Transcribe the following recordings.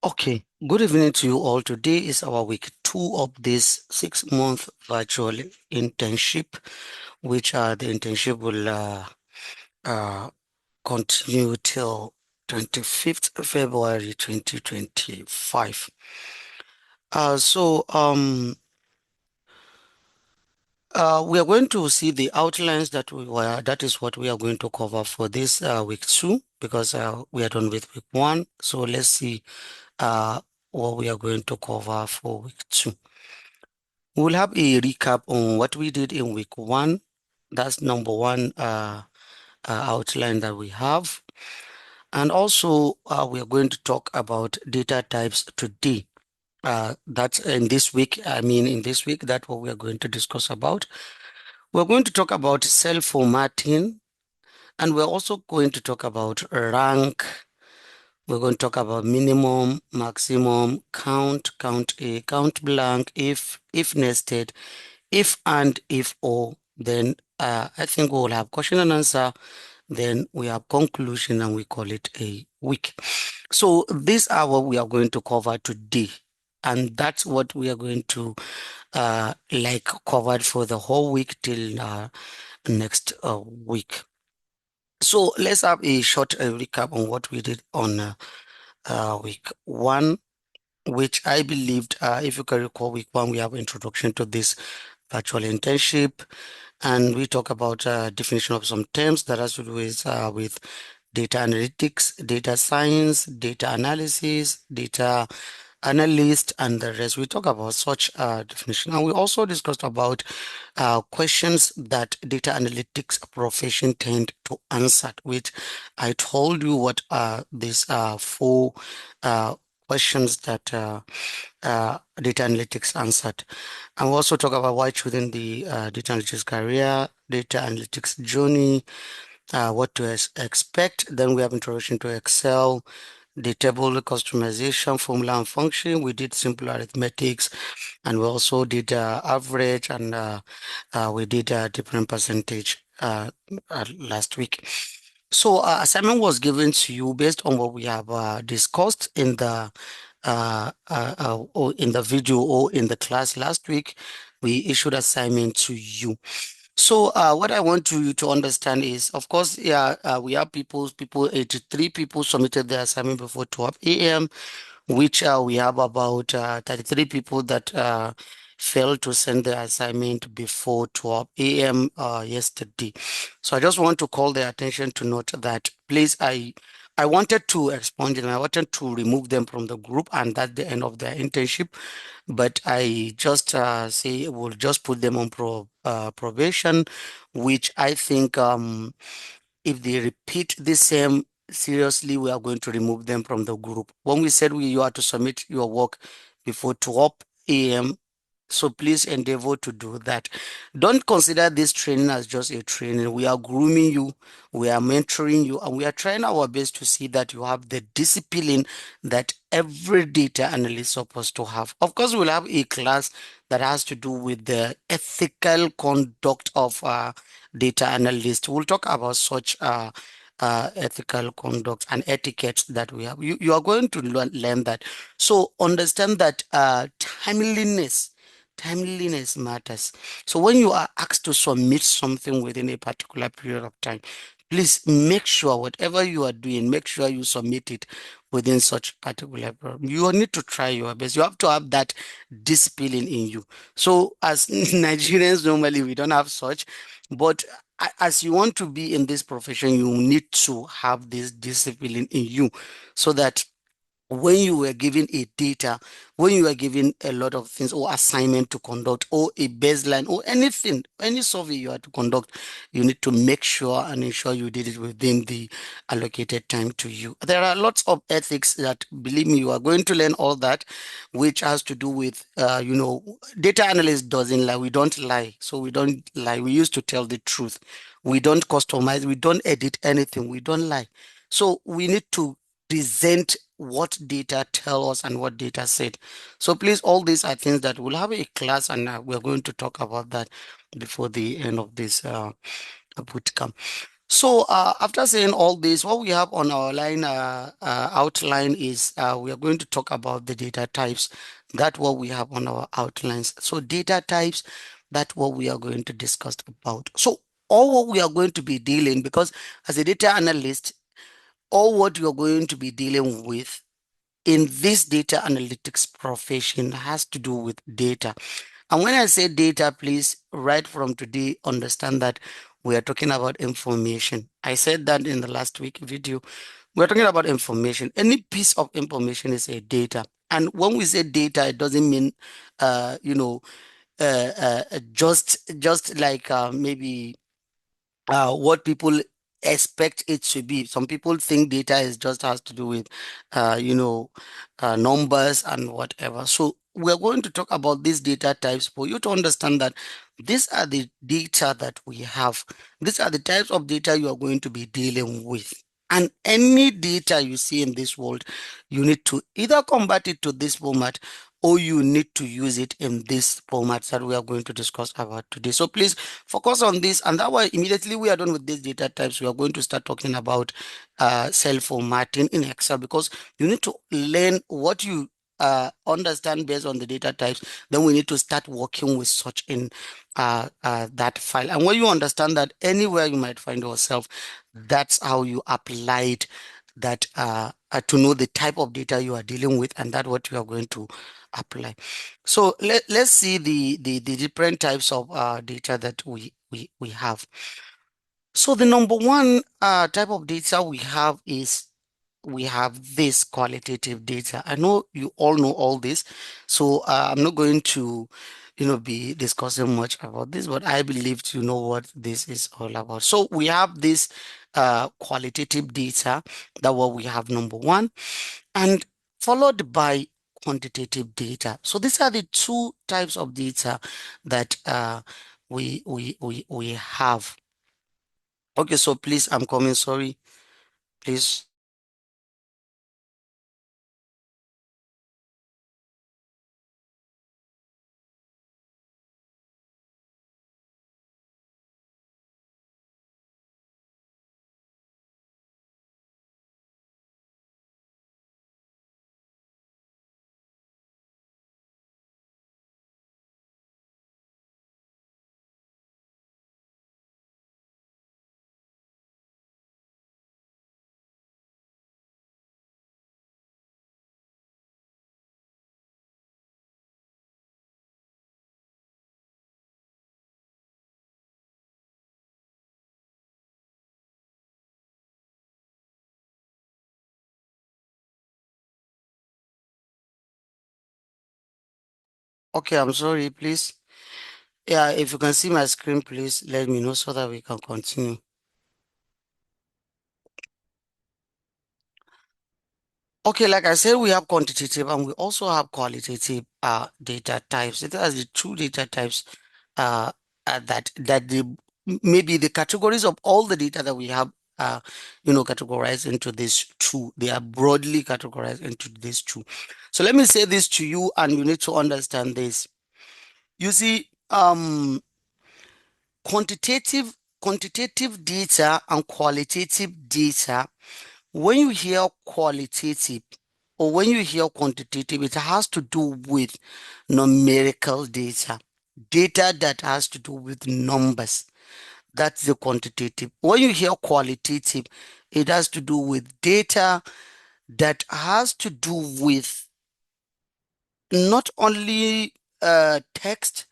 Okay, good evening to you all. Today is our week 2 of this 6-month virtual internship, which the internship will uh, continue till 25th February 2025. Uh, so um, we are going to see the outlines that is what we are going to cover for this week 2 because we are done with week 1. So let's see uh, what we are going to cover for week 2. We'll have a recap on what we did in week 1. That's number one outline that we have. And also, we are going to talk about data types today. That's in this week. In this week, that's what we are going to discuss about. We're going to talk about cell formatting, and we're also going to talk about rank. We're going to talk about minimum, maximum, count A, count blank, if nested, if and if or, then I think we will have question and answer, then we have conclusion, and we call it a week. So these are what we are going to cover today, and that's what we are going to covered for the whole week till next week. So let's have a short recap on what we did on week 1, which I believed, if you can recall, week 1 we have introduction to this virtual internship, and we talk about definition of some terms that has to do with data analytics, data science, data analysis, data analyst, and the rest. We talk about such definition, and we also discussed about questions that data analytics profession tend to answer, which I told you what these 4 questions that data analytics answered. And we also talk about why choosing the data analytics career, data analytics journey, what to expect. Then we have introduction to Excel, the table customization, formula and function. We did simple arithmetics, and we also did average, and we did different percentage last week. So assignment was given to you based on what we have discussed in the or in the video or in the class last week. We issued assignment to you. So what I want you to understand is, of course, yeah, we have people, 83 people submitted their assignment before 12 a.m., which we have about 33 people that failed to send their assignment before 12 a.m. Yesterday. So I just want to call their attention to note that, please, I wanted to expunge them. I wanted to remove them from the group, and that's the end of their internship. But I just say we'll just put them on probation, which I think if they repeat the same, seriously, we are going to remove them from the group. When we said you are to submit your work before 12 a.m., so please endeavor to do that. Don't consider this training as just a training. We are grooming you, we are mentoring you, and we are trying our best to see that you have the discipline that every data analyst is supposed to have. Of course, we'll have a class that has to do with the ethical conduct of data analysts. We'll talk about such ethical conduct and etiquette that we have. You are going to learn that. So understand that timeliness matters. So when you are asked to submit something within a particular period of time, please make sure whatever you are doing, make sure you submit it within such particular period. You need to try your best. You have to have that discipline in you. So as Nigerians, normally we don't have such, but as you want to be in this profession, you need to have this discipline in you, so that when you were given a data, when you are given a lot of things or assignment to conduct or a baseline or anything, any survey you are to conduct, you need to make sure and ensure you did it within the allocated time to you. There are lots of ethics that, believe me, you are going to learn all that, which has to do with, data analyst doesn't lie. We don't lie. So we don't lie. We used to tell the truth. We don't customize. We don't edit anything. We don't lie. So we need to present what data tell us and what data said. So please, all these are things that we'll have a class, and we're going to talk about that before the end of this bootcamp. So after saying all this, what we have on our line outline is we are going to talk about the data types. That's what we have on our outlines. So data types, that's what we are going to discuss about. So all what we are going to be dealing, because as a data analyst, all what you're going to be dealing with in this data analytics profession has to do with data. And when I say data, please, right from today, understand that we are talking about information. I said that in the last week video. We're talking about information. Any piece of information is a data. And when we say data, it doesn't mean, uh, you know, just like maybe what people expect it to be. Some people think data is just has to do with, numbers and whatever. So we're going to talk about these data types for you to understand that these are the data that we have. These are the types of data you are going to be dealing with. And any data you see in this world, you need to either convert it to this format or you need to use it in this format that we are going to discuss about today. So please focus on this, and that way immediately we are done with these data types, we are going to start talking about cell formatting in Excel, because you need to learn what you understand based on the data types. Then we need to start working with such in that file. And when you understand that, anywhere you might find yourself, that's how you apply it, that to know the type of data you are dealing with, and that what you are going to apply. So let's see the different types of data that we have. So the number one type of data we have is we have this qualitative data. I know you all know all this, so I'm not going to, be discussing much about this, but I believe you know what this is all about. So we have this qualitative data, that what we have number one, and followed by quantitative data. So these are the two types of data that we have. Okay, so please, I'm coming. Sorry, please. Okay, I'm sorry, please. Yeah, if you can see my screen, please let me know so that we can continue. Okay, like I said, we have quantitative and we also have qualitative data types. It has the two data types that maybe the categories of all the data that we have categorized into these two. They are broadly categorized into these two. So let me say this to you, and you need to understand this. You see, quantitative data and qualitative data, when you hear qualitative or when you hear quantitative, it has to do with numerical data, data that has to do with numbers. That's the quantitative. When you hear qualitative, it has to do with data that has to do with not only text.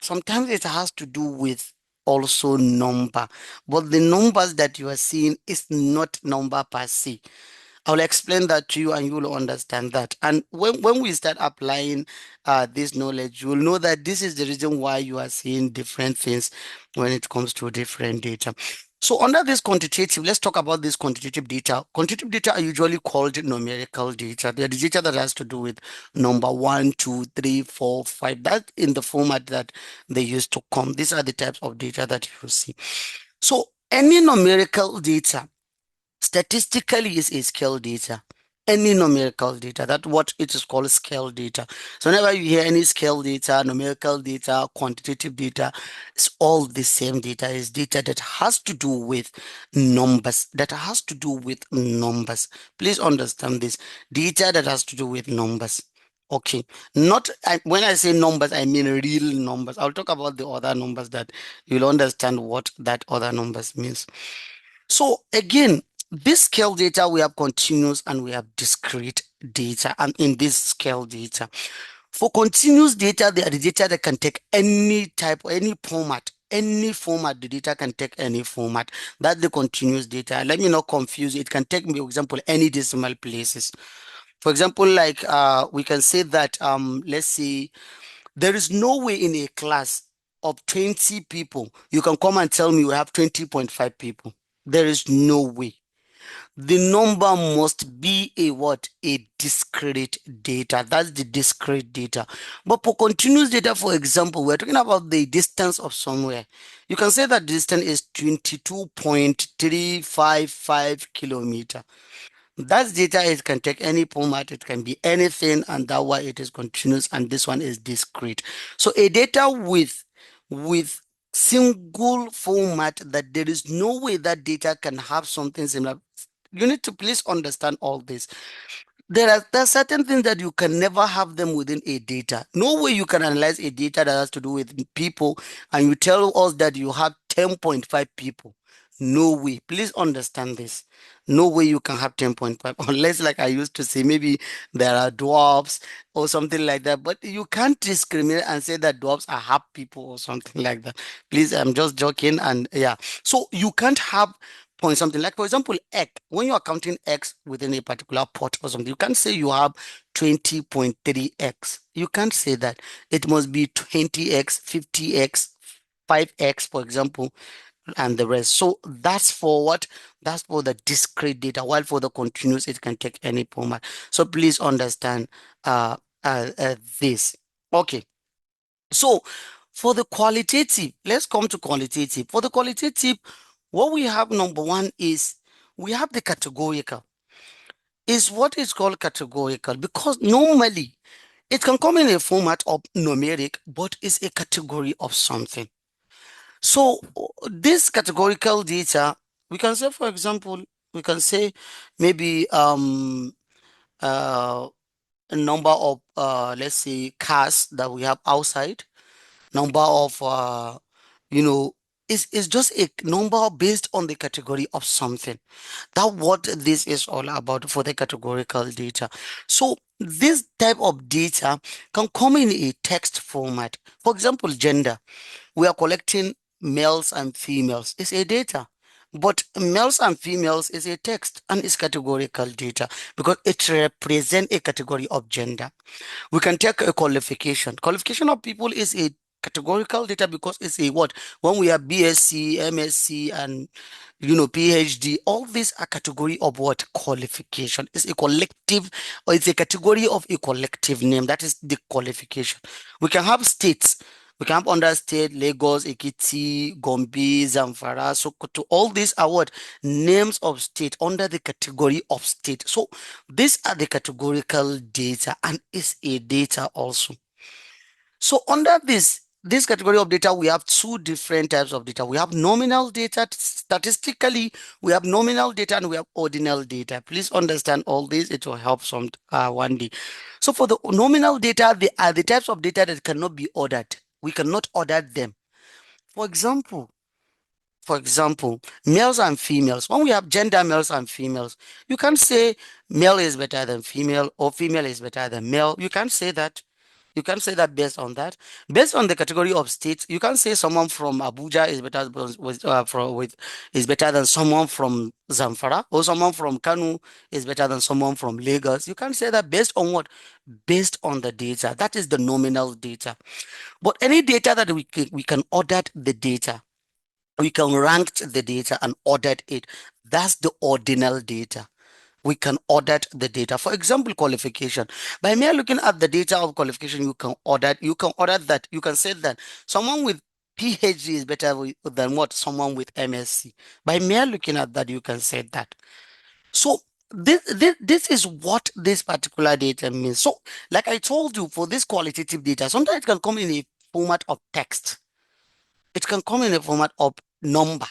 Sometimes it has to do with also number, but the numbers that you are seeing is not number per se. I will explain that to you and you will understand that. And when we start applying this knowledge, you will know that this is the reason why you are seeing different things when it comes to different data. So under this quantitative, let's talk about this quantitative data. Quantitative data are usually called numerical data. They are the data that has to do with number one, two, three, four, five. That in the format that they used to come. These are the types of data that you see. So any numerical data statistically is a scale data. any numerical data. That's what it is called scale data. So whenever you hear any scale data, numerical data, quantitative data, it's all the same data. It's data that has to do with numbers, that has to do with numbers. Please understand this. Data that has to do with numbers. Okay, not when I say numbers, I mean real numbers. I'll talk about the other numbers that you'll understand what that other numbers means. So again, this scale data, we have continuous and we have discrete data. And in this scale data, for continuous data, they are the data that can take any type, any format. Any format, the data can take any format. That's the continuous data. Let me not confuse you. It can take, for example, any decimal places. For example, like we can say that, let's say there is no way in a class of 20 people, you can come and tell me we have 20.5 people. There is no way. The number must be a what? A discrete data. That's the discrete data. But for continuous data, for example, we're talking about the distance of somewhere. You can say that distance is 22.355 kilometer. That data, it can take any format, it can be anything, and that why it is continuous, and this one is discrete. So a data with single format, that there is no way that data can have something similar. You need to please understand all this. There are certain things that you can never have them within a data. No way you can analyze a data that has to do with people and you tell us that you have 10.5 people. No way. Please understand this. No way you can have 10.5 unless, like I used to say, maybe there are dwarfs or something like that. But you can't discriminate and say that dwarfs are half people or something like that. Please, I'm just joking. And yeah, so you can't have point something like, for example, X. When you are counting X within a particular pot or something, you can't say you have 20.3X. You can't say that. It must be 20X, 50X, 5X, for example, and the rest. So that's for what? That's for the discrete data. While for the continuous, it can take any format. So please understand uh, this. Okay. So for the qualitative, let's come to qualitative. For the qualitative, what we have number one is we have the categorical. Is what is called categorical because normally it can come in a format of numeric, but it's a category of something. So this categorical data, we can say, for example, we can say maybe uh, a number of let's say cars that we have outside, number of you know, is just a number based on the category of something. That what this is all about for the categorical data. So this type of data can come in a text format. For example, gender. We are collecting males and females. It's a data. But males and females is a text and is categorical data because it represents a category of gender. We can take a qualification. Qualification of people is a categorical data because it's a what? When we have BSc, MSc, and PhD, all these are category of what? Qualification. It's a collective, or it's a category of a collective name. That is the qualification. We can have states. We can have under state, Lagos, Ekiti, Gombe, Zamfara, Sokoto. All these are what? Names of state under the category of state. So these are the categorical data and is a data also. So under this category of data, we have two different types of data. We have nominal data. Statistically, we have nominal data and we have ordinal data. Please understand all this. It will help some one day. So for the nominal data, they are the types of data that cannot be ordered. We cannot order them. For example, males and females. When we have gender males and females, you can't say male is better than female or female is better than male. You can't say that. You can't say that based on that. Based on the category of states, you can't say someone from Abuja is better is better than someone from Zamfara or someone from Kanu is better than someone from Lagos. You can't say that based on what? Based on the data. That is the nominal data. But any data that we can order the data, we can rank the data and audit it. That's the ordinal data. We can audit the data. For example, qualification. By mere looking at the data of qualification, you can audit that. You can say that someone with PhD is better than what someone with MSc. By mere looking at that, you can say that. So this is what this particular data means. So, like I told you, for this qualitative data, sometimes it can come in a format of text. It can come in a format of number,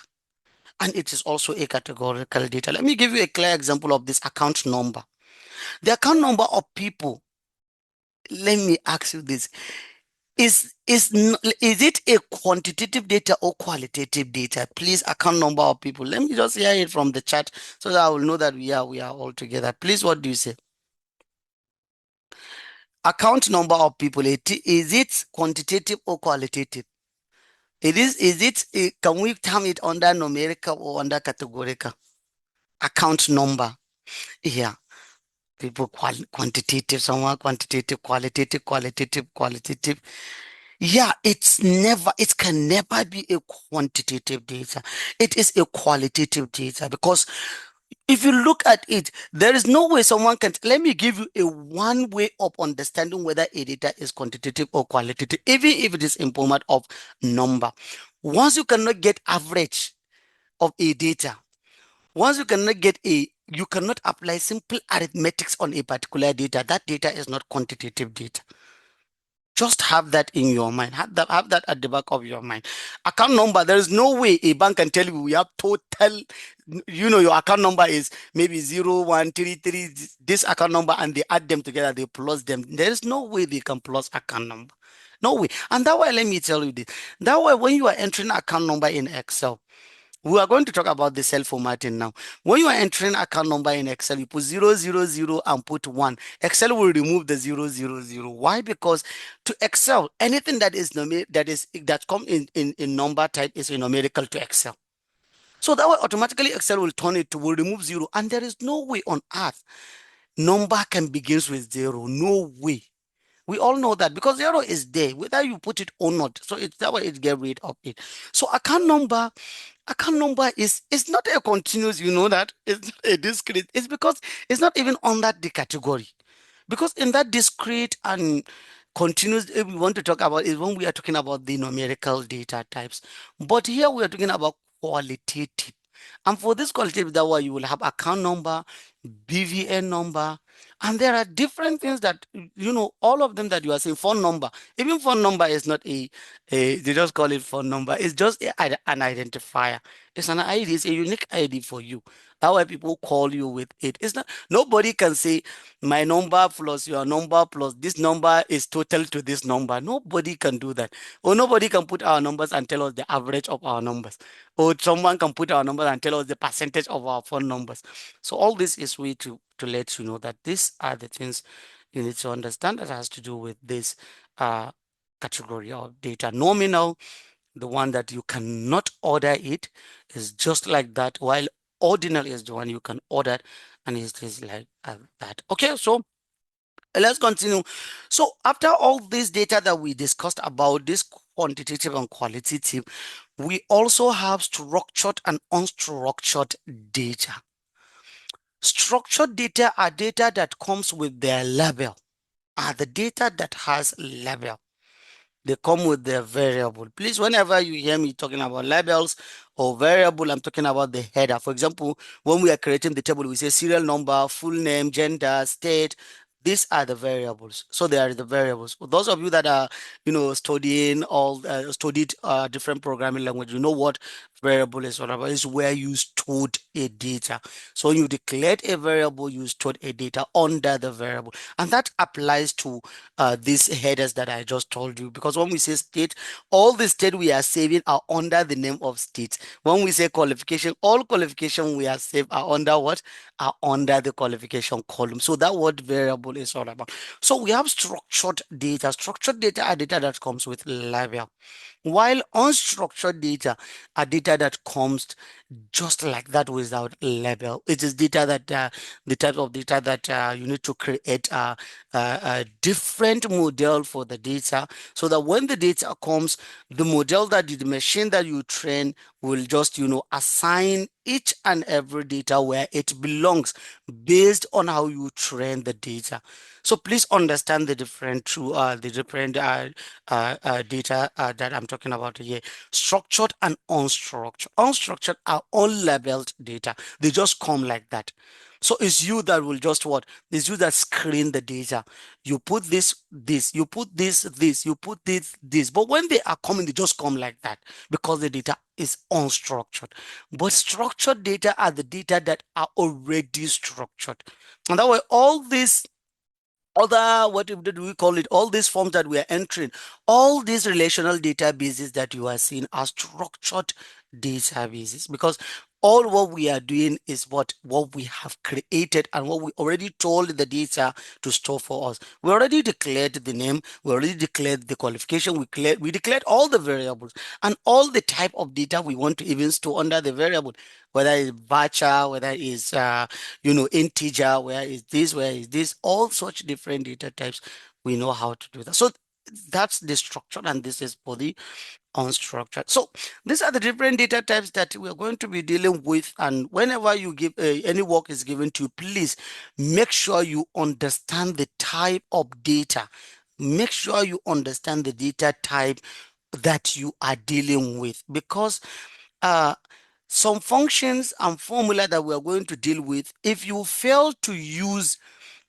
and it is also a categorical data. Let me give you a clear example of this account number. The account number of people. Let me ask you this: is it a quantitative data or qualitative data? Please, account number of people. Let me just hear it from the chat so that I will know that we are all together. Please, what do you say? Account number of people. Is it quantitative or qualitative? Can we term it under numerical or under categorical? Account number. Yeah. People quantitative, someone quantitative, qualitative, qualitative, qualitative. Yeah, it can never be a quantitative data. It is a qualitative data because if you look at it, there is no way someone can. Let me give you a one way of understanding whether a data is quantitative or qualitative, even if it is in format of number. Once you cannot get average of a data, once you cannot apply simple arithmetics on a particular data. That data is not quantitative data. Just have that in your mind. Have that at the back of your mind. Account number, there is no way a bank can tell you we have total, your account number is maybe 0133, this account number, and they add them together, they plus them. There is no way they can plus account number. No way. And that way, let me tell you this. That way, when you are entering account number in Excel, we are going to talk about the cell formatting now. When you are entering account number in Excel, you put 000 and put 1. Excel will remove the 000. Why? Because to Excel, anything that come in number type is a numerical to Excel. So that way automatically Excel will remove 0. And there is no way on earth number can begins with 0. No way. We all know that because 0 is there, whether you put it or not. So it's that way it get rid of it. So account number is not a continuous, you know that. It's not a discrete. It's because it's not even under the category. Because in that discrete and continuous, if we want to talk about is when we are talking about the numerical data types. But here we are talking about qualitative. And for this qualitative, that way you will have account number, BVN number, and there are different things that all of them that you are saying. Phone number, even phone number is not they just call it phone number. It's just an identifier. It's an ID. It's a unique ID for you. That's why people call you with it. It's not. Nobody can say my number plus your number plus this number is total to this number. Nobody can do that. Or nobody can put our numbers and tell us the average of our numbers. Or someone can put our numbers and tell us the percentage of our phone numbers. So all this is way to let you know that these are the things you need to understand that has to do with this uh, category of data. Nominal, the one that you cannot order it, is just like that, while ordinal is the one you can order, and it is like that. Okay, so let's continue. So after all this data that we discussed about this quantitative and qualitative, we also have structured and unstructured data. Structured data are data that comes with their label, are the data that has label. They come with their variable. Please, whenever you hear me talking about labels or variable, I'm talking about the header. For example, when we are creating the table, we say serial number, full name, gender, state. These are the variables. So they are the variables. For those of you that are, studied different programming language, you know what variable is all about. It's where you stored a data. So when you declared a variable, you stored a data under the variable, and that applies to these headers that I just told you. Because when we say state, all the state we are saving are under the name of state. When we say qualification, all qualification we are saved are under what? Are under the qualification column. So that what variable is all about. So we have structured data. Structured data are data that comes with label, while unstructured data are data that comes just like that without label. It is data that the type of data that you need to create a different model for the data, so that when the data comes, the model the machine that you train will just assign each and every data where it belongs based on how you train the data. So please understand the different data that I'm talking about here: structured and unstructured. Unstructured are unlabeled data. They just come like that. So it's you that will just what? It's you that screen the data. You put this, you put this, you put this. But when they are coming, they just come like that because the data is unstructured. But structured data are the data that are already structured. And that way, all these other, what did we call it, all these forms that we are entering, all these relational databases that you are seeing are structured databases, because all what we are doing is what we have created and what we already told the data to store for us. We already declared the name, we already declared the qualification, we declared all the variables and all the type of data we want to even store under the variable, whether it's varchar, whether it's integer, where is this, all such different data types. We know how to do that. So that's the structure, and this is for the unstructured. So these are the different data types that we're going to be dealing with. And whenever you give any work is given to you, please make sure you understand the type of data. Make sure you understand the data type that you are dealing with, because uh, some functions and formula that we are going to deal with, if you fail to use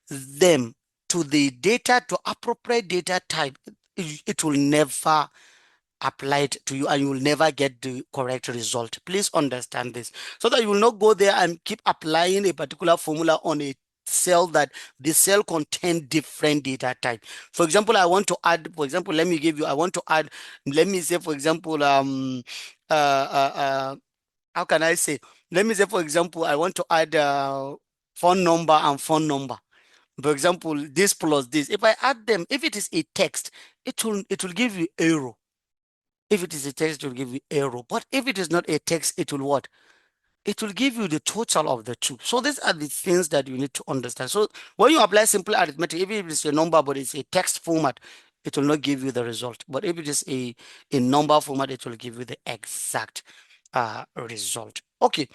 them to the data, to appropriate data type, it will never apply it to you and you will never get the correct result. Please understand this, so that you will not go there and keep applying a particular formula on a cell that the cell contain different data type. For example, I want to add, for example, let me give you, I want to add, let me say, for example, uh, uh, uh, how can I say? Let me say, for example, I want to add phone number and phone number. For example, this plus this. If I add them, if it is a text, it will give you error. If it is a text, it will give you error. But if it is not a text, it will what? It will give you the total of the two. So these are the things that you need to understand. So when you apply simple arithmetic, even if it's a number, but it's a text format, it will not give you the result. But if it is a number format, it will give you the exact result. Okay.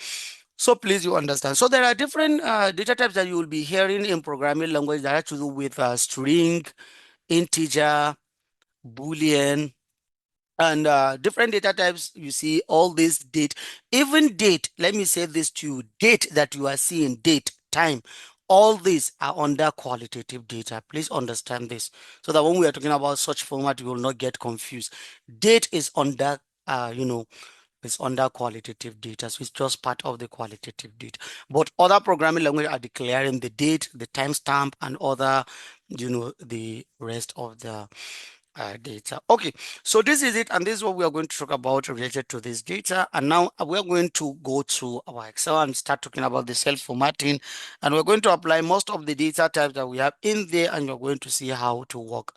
So please you understand. So there are different data types that you will be hearing in programming language that have to do with string, integer, boolean, and different data types. You see all this date, even date, let me say this to you, date that you are seeing, date, time, all these are under qualitative data. Please understand this, so that when we are talking about such format, you will not get confused. Date is under it's under qualitative data, so it's just part of the qualitative data. But other programming language are declaring the date, the timestamp, and other, the rest of the data. Okay, so this is it, and this is what we are going to talk about related to this data. And now we are going to go to our Excel and start talking about the cell formatting, and we're going to apply most of the data types that we have in there, and you're going to see how to work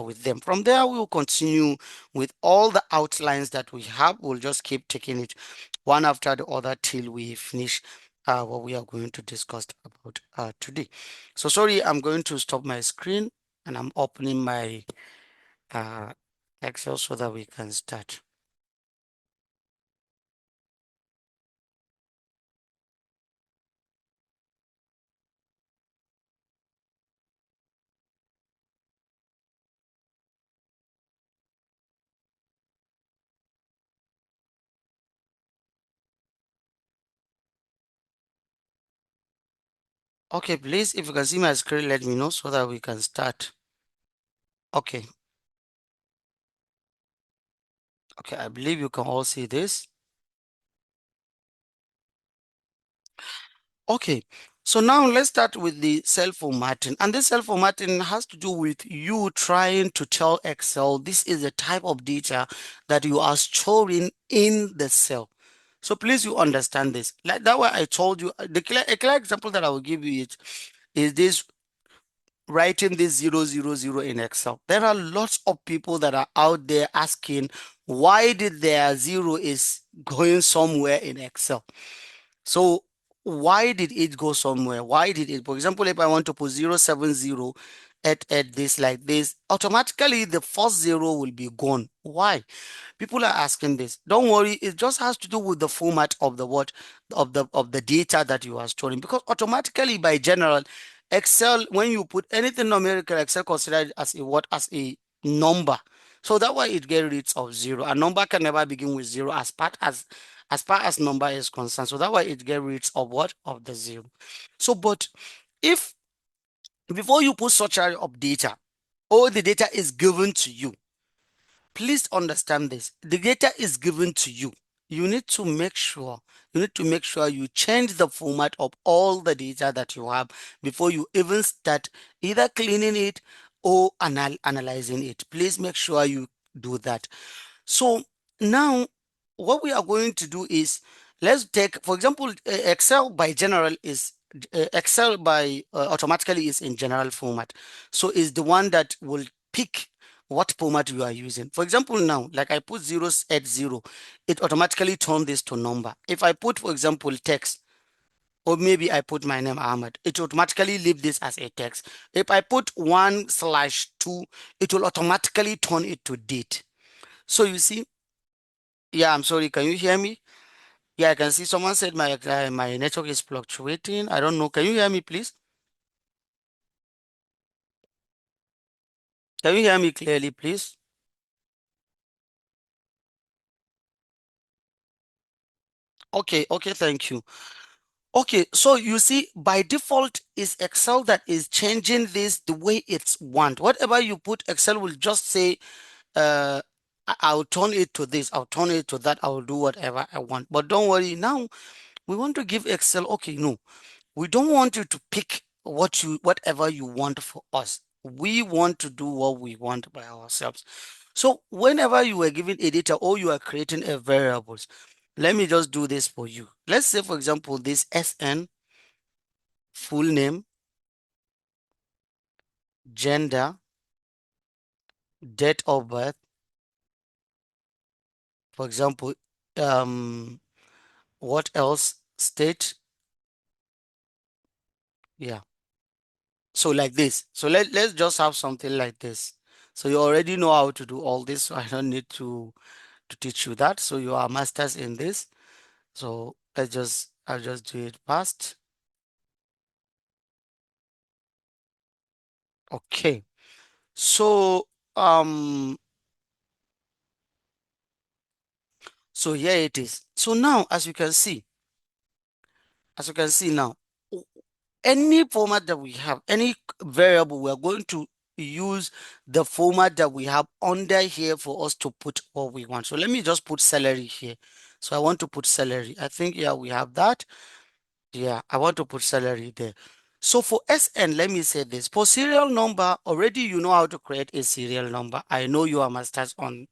with them. From there, we will continue with all the outlines that we have. We'll just keep taking it one after the other till we finish what we are going to discuss about today. So sorry, I'm going to stop my screen and I'm opening my uh, Excel so that we can start. Okay, please, if you can see my screen, let me know so that we can start. Okay, okay, I believe you can all see this. Okay, so now let's start with the cell formatting. And this cell formatting has to do with you trying to tell Excel this is the type of data that you are storing in the cell. So please you understand this. Like that way I told you, a clear example that I will give you is this, writing this 000 in Excel. There are lots of people that are out there asking why did their zero is going somewhere in Excel. So why did it go somewhere? Why did it, for example, if I want to put 070 at this like this, automatically the first zero will be gone. Why? People are asking this. Don't worry, it just has to do with the format of the what of the data that you are storing, because automatically by general Excel, when you put anything numerical, Excel consider it as a what, as a number. So that way it gets rid of zero. A number can never begin with zero, as part as far as number is concerned. So that way it get rid of what? Of the zero. So, but if before you put such area of data, all the data is given to you. Please understand this. The data is given to you. You need to make sure you change the format of all the data that you have before you even start either cleaning it or analyzing it. Please make sure you do that. So now what we are going to do is, let's take, for example, Excel by general is Excel by automatically is in general format. So is the one that will pick what format you are using. For example, now, like I put zeros at zero, it automatically turn this to number. If I put, for example, text, or maybe I put my name Ahmad, it automatically leave this as a text. If I put 1/2, it will automatically turn it to date. So you see, yeah, I'm sorry. Can you hear me? Yeah, I can see someone said my network is fluctuating. I don't know. Can you hear me, please? Can you hear me clearly, please? Okay, okay, thank you. Okay, so you see, by default, is Excel that is changing this the way it's want. Whatever you put, Excel will just say, I'll turn it to this, I'll turn it to that, I'll do whatever I want. But don't worry, now we want to give Excel, okay, no. We don't want you to pick whatever you want for us. We want to do what we want by ourselves. So whenever you are giving a data or you are creating a variables, let me just do this for you. Let's say, for example, this SN, full name, gender, date of birth, for example, um, what else? State. Yeah. So like this. So let's just have something like this. So you already know how to do all this. So I don't need to teach you that. So you are masters in this. So I'll just do it fast. Okay. So so here it is. So now as you can see now, any format that we have, any variable, we are going to use the format that we have under here for us to put what we want. So let me just put salary here. So I want to put salary. I think, yeah, we have that. Yeah, I want to put salary there. So for SN, let me say this. For serial number, already you know how to create a serial number. I know you are masters on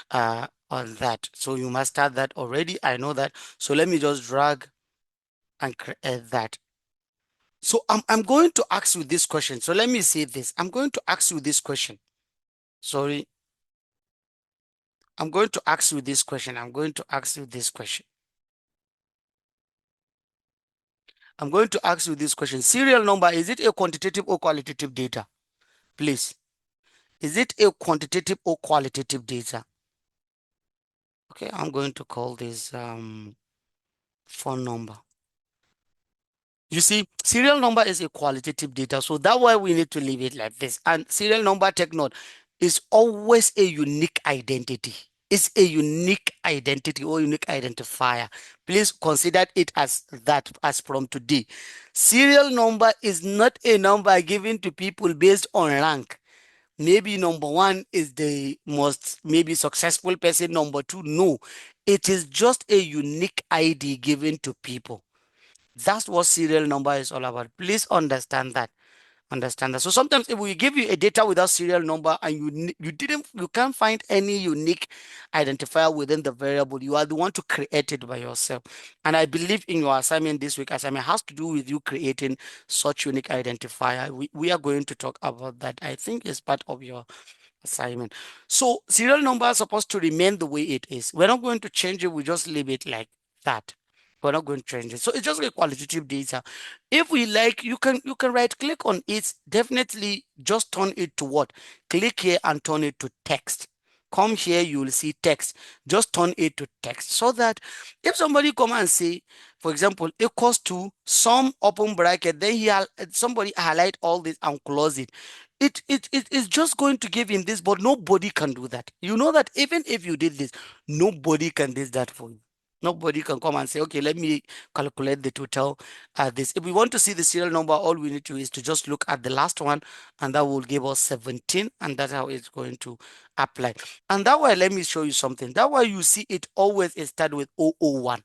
that. So you mastered that already. I know that. So let me just drag and create that. So I'm going to ask you this question. So let me say this. I'm going to ask you this question. Sorry. I'm going to ask you this question. I'm going to ask you this question. I'm going to ask you this question. Serial number, is it a quantitative or qualitative data? Please. Is it a quantitative or qualitative data? Okay, I'm going to call this phone number. You see, serial number is a qualitative data, so that's why we need to leave it like this. And serial number, take note, is always a unique identity. It's a unique identity or unique identifier. Please consider it as that as from today. Serial number is not a number given to people based on rank. Maybe number one is the most maybe successful person, number two. No, it is just a unique ID given to people. That's what serial number is all about. Please understand that. Understand that. So sometimes if we give you a data without serial number and you can't find any unique identifier within the variable, you are the one to create it by yourself. And I believe in your assignment this week, assignment has to do with you creating such unique identifier. We are going to talk about that. I think it's part of your assignment. So serial number is supposed to remain the way it is. We're not going to change it. We just leave it like that. We're not going to change it. So it's just a qualitative data. If we like, you can right click on it. Definitely just turn it to what? Click here and turn it to text. Come here, you will see text. Just turn it to text so that if somebody come and say, for example, equals to some open bracket, then somebody highlight all this and close it. It is just going to give him this, but nobody can do that. You know that even if you did this, nobody can do that for you. Nobody can come and say, okay, let me calculate the total this. If we want to see the serial number, all we need to is to just look at the last one, and that will give us 17, and that's how it's going to apply. And that way, let me show you something. That way you see it always start with 001.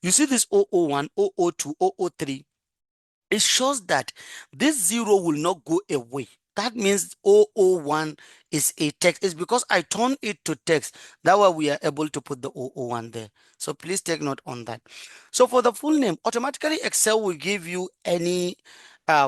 You see this 001, 002, 003. It shows that this zero will not go away. That means 001 is a text. It's because I turn it to text. That way we are able to put the 001 there. So please take note on that. So for the full name, automatically Excel will give you any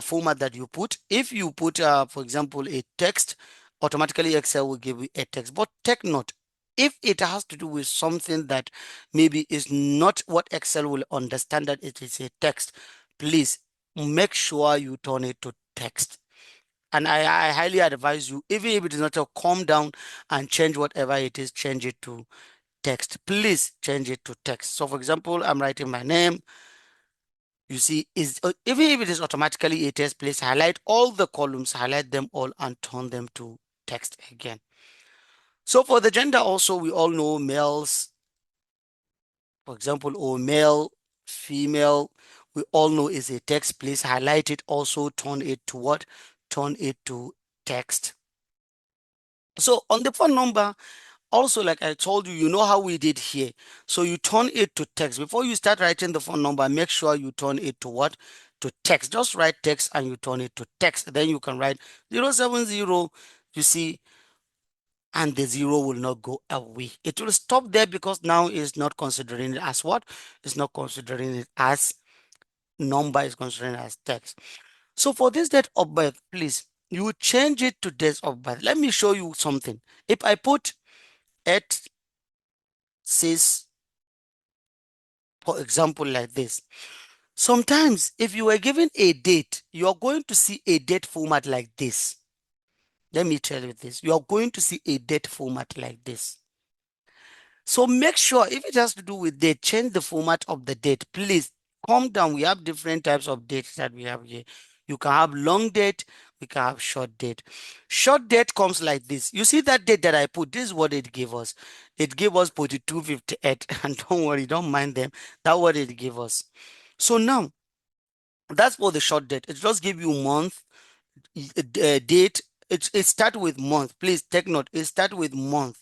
format that you put. If you put, for example, a text, automatically Excel will give you a text. But take note, if it has to do with something that maybe is not what Excel will understand that it is a text, please make sure you turn it to text. And I highly advise you, even if it is not, a calm down and change whatever it is, change it to text. Please change it to text. So for example, I'm writing my name. You see, is even if it is automatically a text, please highlight all the columns, highlight them all and turn them to text again. So for the gender also, we all know males, for example, or male, female, we all know is a text. Please highlight it, also turn it to what? Turn it to text. So on the phone number, also, like I told you, you know how we did here. So you turn it to text. Before you start writing the phone number, make sure you turn it to what? To text. Just write text and you turn it to text. Then you can write 070, you see, and the zero will not go away. It will stop there because now it's not considering it as what? It's not considering it as number, is considering it as text. So for this date of birth, please, you change it to date of birth. Let me show you something. If I put 8, 6, for example, like this. Sometimes if you were given a date, you're going to see a date format like this. Let me tell you this. You're going to see a date format like this. So make sure if it has to do with date, change the format of the date. Please calm down. We have different types of dates that we have here. You can have long date, we can have short date. Short date comes like this. You see that date that I put, this is what it gave us. It gave us 4258. And don't worry, don't mind them. That's what it gave us. So now, that's for the short date. It just give you month, date. It start with month. Please take note. It start with month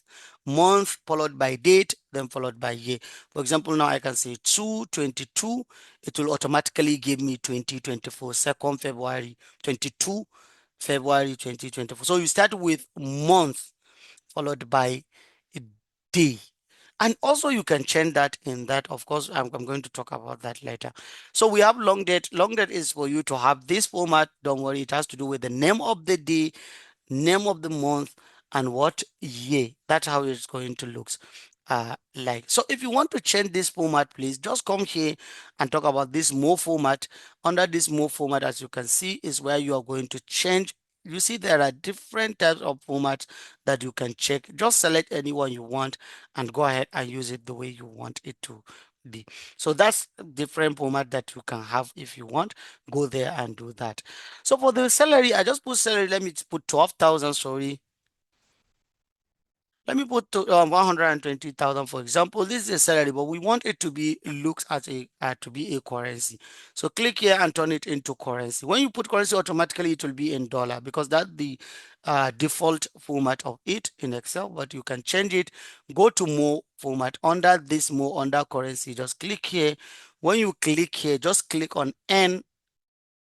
followed by date, then followed by year. For example, now I can say 2/22. It will automatically give me 2024, 2nd February 22, February 2024. So you start with month followed by day. And also you can change that in that. Of course, I'm going to talk about that later. So we have long date. Long date is for you to have this format. Don't worry, it has to do with the name of the day, name of the month, and what year. That's how it's going to look like. So if you want to change this format, please just come here and talk about this more format. Under this more format, as you can see, is where you are going to change. You see there are different types of formats that you can check. Just select any one you want and go ahead and use it the way you want it to be. So that's a different format that you can have. If you want, go there and do that. So for the salary, I just put salary. Let me put 12,000. Sorry. Let me put 120,000, for example. This is a salary, but we want it to be looked at to be a currency. So click here and turn it into currency. When you put currency, automatically it will be in dollar because that's the default format of it in Excel. But you can change it. Go to more format. Under this more, under currency, just click here. When you click here, just click on N.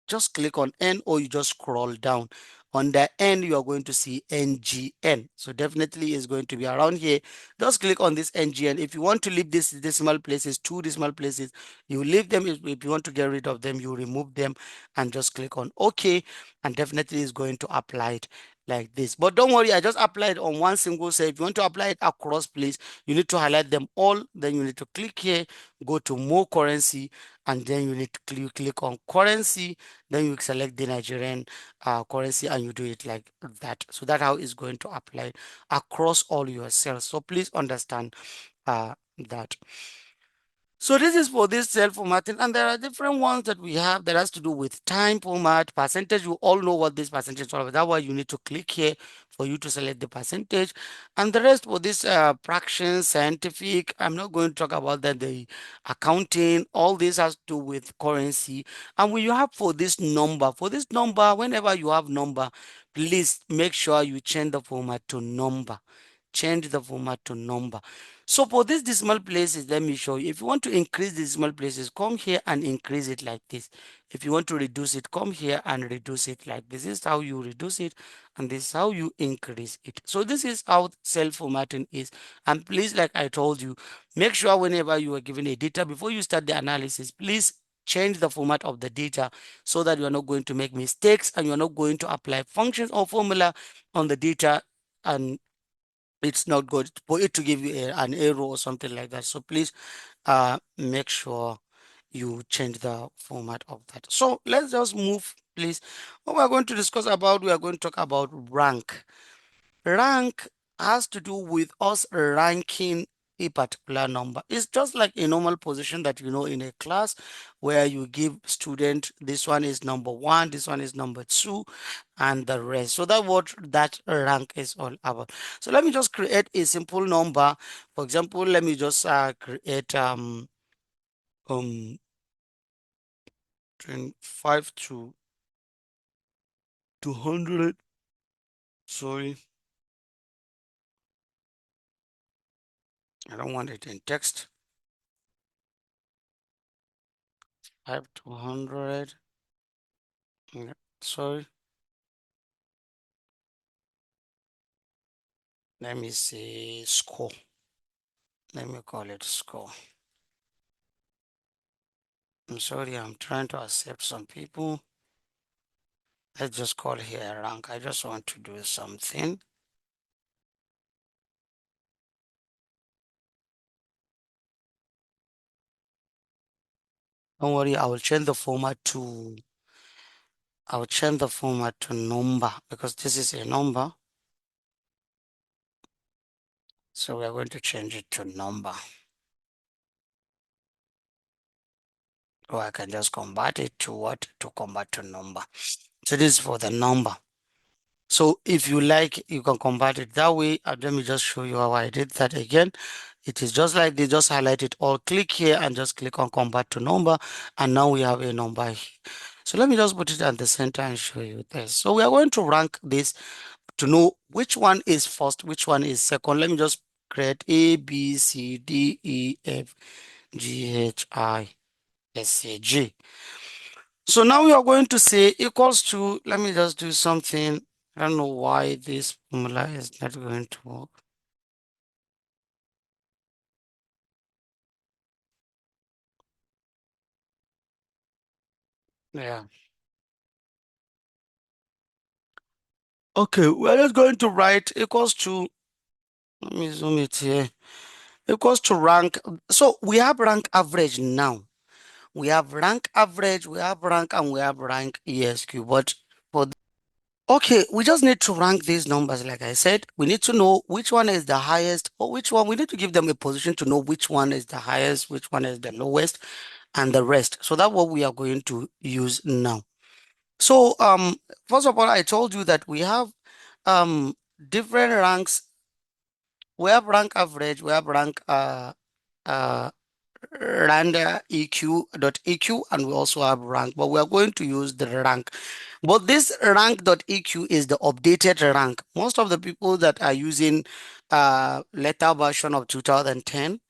Just click on N, or you just scroll down. On the N, you are going to see NGN. So definitely is going to be around here. Just click on this NGN. If you want to leave this decimal places, 2 decimal places, you leave them. If you want to get rid of them, you remove them and just click on OK. And definitely is going to apply it like this. But don't worry, I just applied on one single cell. If you want to apply it across, please, you need to highlight them all. Then you need to click here, go to more currency, and then you need to click on currency. Then you select the Nigerian currency and you do it like that. So that's how it's going to apply across all your cells. So please understand that. So this is for this cell formatting, and there are different ones that we have that has to do with time format, percentage. You all know what this percentage is all about. That's why you need to click here for you to select the percentage. And the rest for this fraction, scientific, I'm not going to talk about that, the accounting, all this has to do with currency. And when you have for this number, whenever you have number, please make sure you change the format to number. Change the format to number. So for these decimal places, let me show you. If you want to increase the decimal places, come here and increase it like this. If you want to reduce it, come here and reduce it like this. This is how you reduce it, and this is how you increase it. So this is how cell formatting is. And please, like I told you, make sure whenever you are given a data, before you start the analysis, please change the format of the data so that you are not going to make mistakes and you are not going to apply functions or formula on the data, and it's not good for it to give you an error or something like that. So please make sure you change the format of that. So let's just move, please. What we're going to discuss about, we are going to talk about rank. Rank has to do with us ranking a particular number. It's just like a normal position that you know in a class where you give student this one is number one, this one is number two, and the rest. So that's what that rank is all about. So let me just create a simple number. For example, let me just create um 25 to 200. Sorry, I don't want it in text. 5 to 100. Yeah, sorry. Let me see score. Let me call it score. I'm sorry, I'm trying to accept some people. Let's just call here rank. I just want to do something. Don't worry, I will change the format to number because this is a number. So we're going to change it to number. Or I can just convert it to what? To convert to number. So this is for the number. So if you like, you can convert it that way. And let me just show you how I did that again. It is just like they just highlight it all. Click here and just click on convert to number. And now we have a number here. So let me just put it at the center and show you this. So we are going to rank this to know which one is first, which one is second. Let me just create A, B, C, D, E, F, G, H, I, S, C, G. So now we are going to say equals to, let me just do something. I don't know why this formula is not going to work. Yeah. Okay, we're just going to write equals to, let me zoom it here, equals to rank. So we have rank average now. We have rank average, we have rank, and we have rank ESQ. But for okay, we just need to rank these numbers. Like I said, we need to know which one is the highest or which one. We need to give them a position to know which one is the highest, which one is the lowest, and the rest. So that's what we are going to use now. So first of all, I told you that we have um different ranks. We have rank average, we have rank uh rand EQ.EQ, and we also have rank, but we are going to use the rank. But this rank.EQ is the updated rank. Most of the people that are using later version of 2010,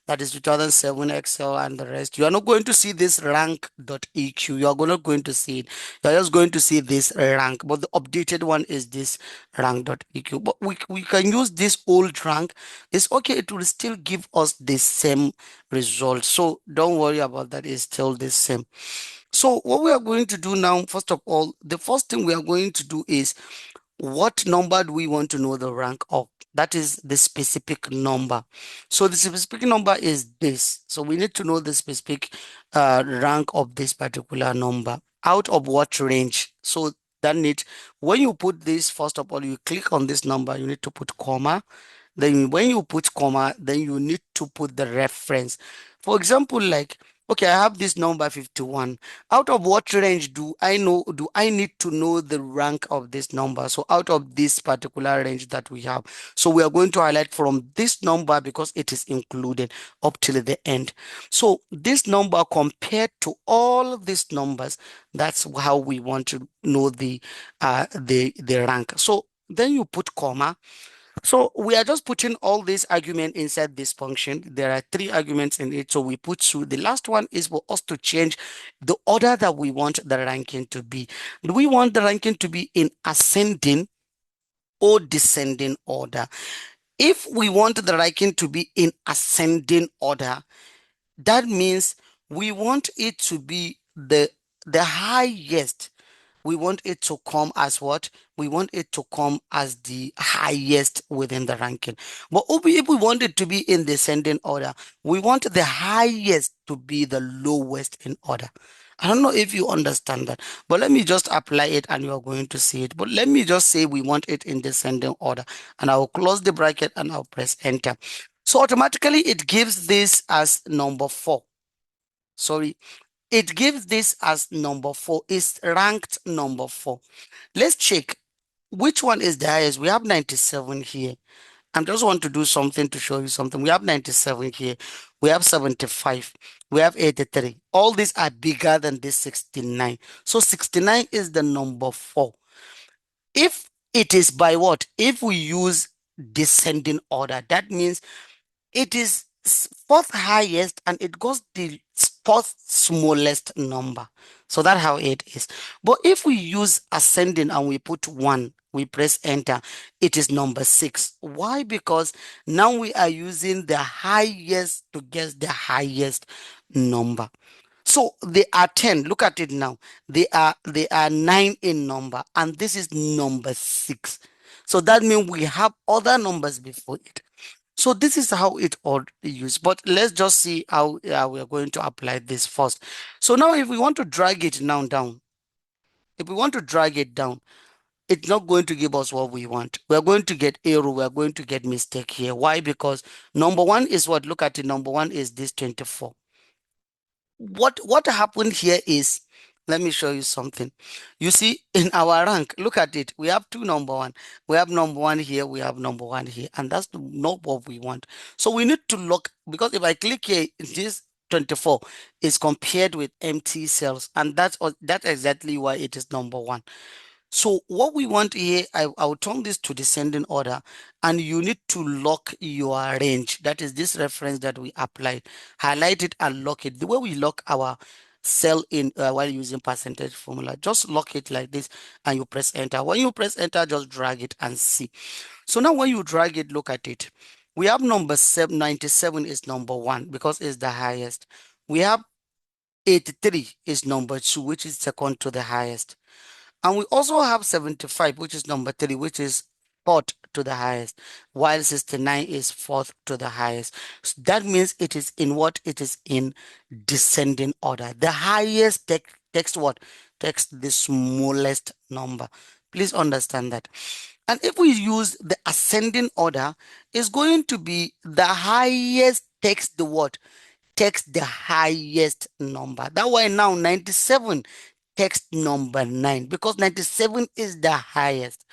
that is 2007 Excel and the rest, you are not going to see this rank.EQ. You are not going to see it. You are just going to see this rank, but the updated one is this rank.EQ. But we can use this old rank. It's okay. It will still give us the same result. So don't worry about that. It's still the same. So what we are going to do now, first of all, the first thing we are going to do is what number do we want to know the rank of? That is the specific number. So the specific number is this. So we need to know the specific rank of this particular number. Out of what range? So that need, when you put this, first of all, you click on this number, you need to put comma, Then when you put comma, then you need to put the reference. For example, like, okay, I have this number 51. Out of what range do I need to know the rank of this number? So out of this particular range that we have. So we are going to highlight from this number because it is included up till the end. So this number compared to all these numbers, that's how we want to know the rank. So then you put comma. So we are just putting all these arguments inside this function. There are three arguments in it. So we put two. The last one is for us to change the order that we want the ranking to be. Do we want the ranking to be in ascending or descending order? If we want the ranking to be in ascending order, that means we want it to be the highest. We want it to come as what? We want it to come as the highest within the ranking. But if we want it to be in descending order, we want the highest to be the lowest in order. I don't know if you understand that, but let me just apply it and you are going to see it. But let me just say we want it in descending order, and I will close the bracket and I'll press enter. So automatically it gives this as number 4. Sorry, it gives this as number 4. It's ranked number 4. Let's check which one is the highest. We have 97 here. I just want to do something to show you something. We have 97 here. We have 75. We have 83. All these are bigger than this 69. So 69 is the number 4. If it is by what? If we use descending order, that means it is fourth highest and it goes the fourth smallest number. So that's how it is. But if we use ascending and we put 1, we press enter, it is number 6. Why? Because now we are using the highest to guess the highest number. So they are 10. Look at it now. They are 9 in number, and this is number 6. So that means we have other numbers before it. So this is how it ought to use. But let's just see how we are going to apply this first. So now if we want to drag it now down, if we want to drag it down, it's not going to give us what we want. We're going to get error. We're going to get mistake here. Why? Because number 1 is what? Look at it. Number 1 is this 24. What happened here is, let me show you something. You see, in our rank, look at it. We have two number 1. We have number 1 here. We have number 1 here. And that's not what we want. So we need to look, because if I click here, this 24 is compared with empty cells. And that's exactly why it is number 1. So what we want here, I will turn this to descending order, and you need to lock your range. That is this reference that we applied. Highlight it and lock it. The way we lock our cell in while using percentage formula, just lock it like this and you press enter. When you press enter, just drag it and see. So now when you drag it, look at it. We have number 97 is number 1 because it's the highest. We have 83 is number 2, which is second to the highest. And we also have 75, which is number 3, which is fourth to the highest, while 69 is fourth to the highest. So that means it is in what? It is in descending order. The highest text what? Text the smallest number. Please understand that. And if we use the ascending order, it's going to be the highest text the what? Text the highest number. That way now 97 text number 9 because 97 is the highest.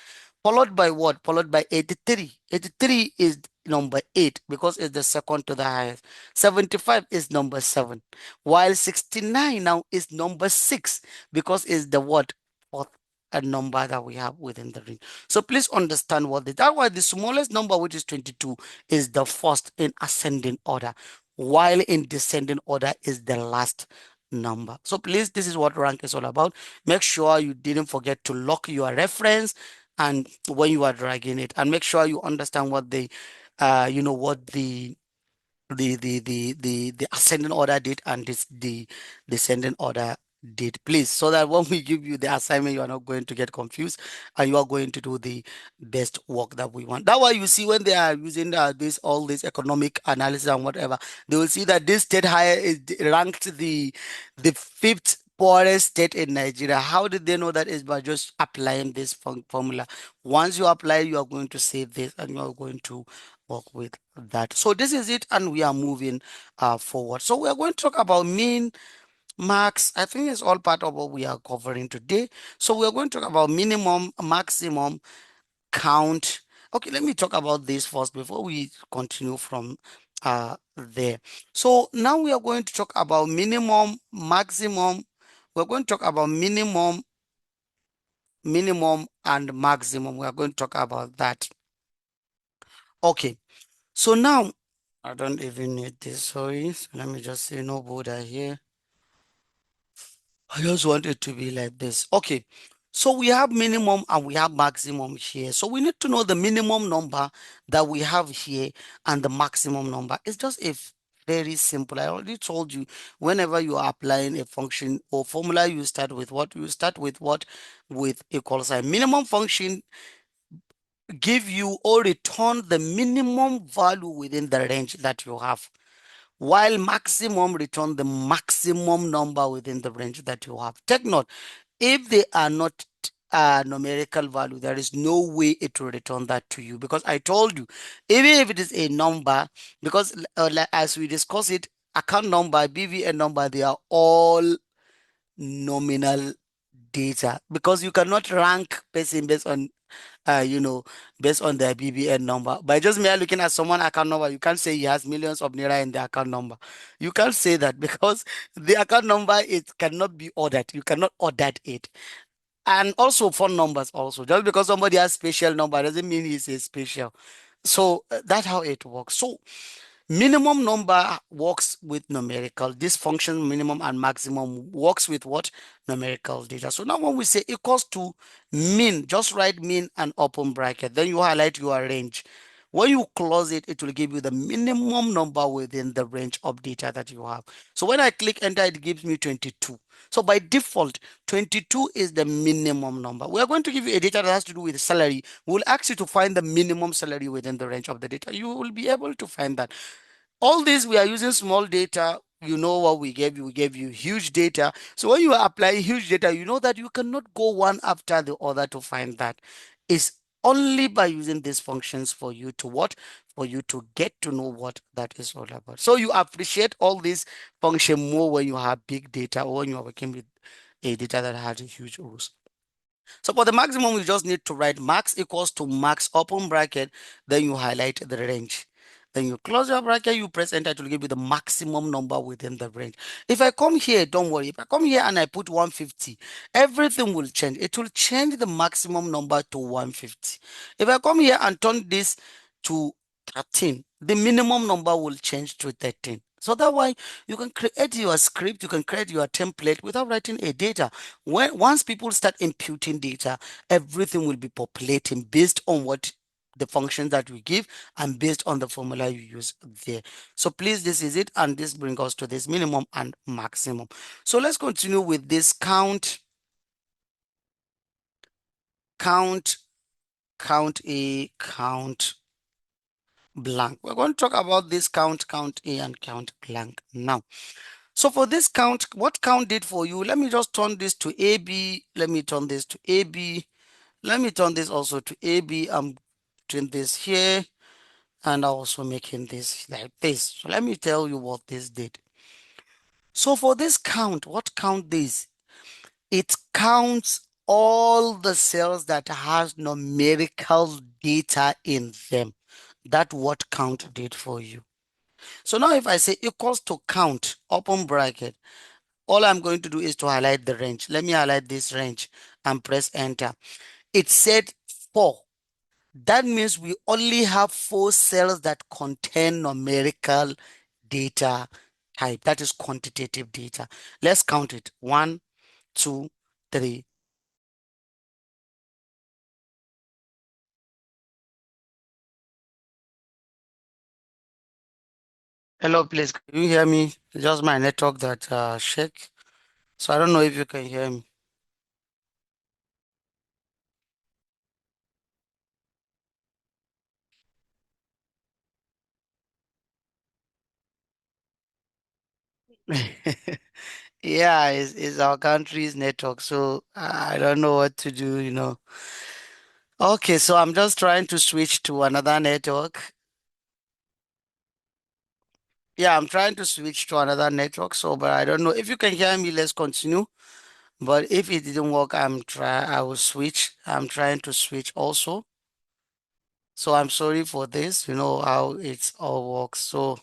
Followed by what? Followed by 83. 83 is number 8 because it's the second to the highest. 75 is number 7. While 69 now is number 6 because it's the what? Fourth a number that we have within the range. So please understand what this. That's why the smallest number, which is 22, is the first in ascending order, while in descending order is the last number. So please, this is what rank is all about. Make sure you didn't forget to lock your reference and when you are dragging it, and make sure you understand what what the ascending order did and this the descending order did, please, so that when we give you the assignment, you are not going to get confused and you are going to do the best work that we want. That's why you see when they are using this all this economic analysis and whatever, they will see that this state higher is ranked the fifth poorest state in Nigeria. How did they know that? Is by just applying this formula. Once you apply, you are going to save this and you are going to work with that. So this is it, and we are moving forward. So we are going to talk about mean, max. I think it's all part of what we are covering today. So we are going to talk about minimum, maximum, count. Okay, let me talk about this first before we continue from there. So now we are going to talk about minimum, maximum. We're going to talk about minimum, and maximum. We are going to talk about that. Okay, so now I don't even need this. Sorry. So let me just say no border here. I just want it to be like this. Okay. So we have minimum and we have maximum here. So we need to know the minimum number that we have here and the maximum number. It's just a very simple. I already told you whenever you are applying a function or formula, you start with what? You start with what? With equal sign. Minimum function give you or return the minimum value within the range that you have, while maximum return the maximum number within the range that you have. Take note, if they are not numerical value, there is no way it will return that to you, because I told you, even if it is a number, because like as we discuss it, account number, BVN number, they are all nominal data, because you cannot rank person based on uh, you know, based on their BBN number. By just mere looking at someone account number, you can't say he has millions of naira in the account number. You can't say that because the account number, it cannot be ordered. You cannot order it. And also phone numbers also. Just because somebody has special number doesn't mean he's a special. So that's how it works. So minimum number works with numerical. This function minimum and maximum works with what? Numerical data. So now when we say equals to mean, just write mean and open bracket. Then you highlight your range. When you close it, it will give you the minimum number within the range of data that you have. So when I click enter, it gives me 22. So by default, 22 is the minimum number. We are going to give you a data that has to do with salary. We'll ask you to find the minimum salary within the range of the data. You will be able to find that. All this, we are using small data. You know what we gave you? We gave you huge data. So when you are applying huge data, you know that you cannot go one after the other to find that. It's only by using these functions for you to what? For you to get to know what that is all about. So you appreciate all these function more when you have big data or when you are working with a data that has a huge rules. So for the maximum, we just need to write max equals to max open bracket, then you highlight the range. Then you close your bracket, you press enter, it will give you the maximum number within the range. If I come here, don't worry. If I come here and I put 150, everything will change. It will change the maximum number to 150. If I come here and turn this to 13, the minimum number will change to 13. So that way you can create your script, you can create your template without writing a data. Once people start imputing data, everything will be populating based on what the functions that we give and based on the formula you use there. So please, this is it, and this brings us to this minimum and maximum. So let's continue with this count, count, count A, count blank. We're going to talk about this count, count A, and count blank now. So for this count, what count did for you? Let me just turn this to AB. Let me turn this to AB. Let me turn this also to AB. I'm doing this here and also making this like this. So let me tell you what this did. So for this count, what count this? It counts all the cells that has numerical data in them. That what count did for you. So now if I say equals to count, open bracket, all I'm going to do is to highlight the range. Let me highlight this range and press enter. It said 4. That means we only have 4 cells that contain numerical data type. That is quantitative data. Let's count it. 1, 2, 3. Hello, please. Can you hear me? It's just my network that shake. So I don't know if you can hear me. Yeah, it's our country's network, so I don't know what to do. Okay, so I'm just trying to switch to another network. Yeah, I'm trying to switch to another network, so but I don't know if you can hear me. Let's continue. But if it didn't work, I will switch. I'm trying to switch also. So I'm sorry for this. You know how it's all works. So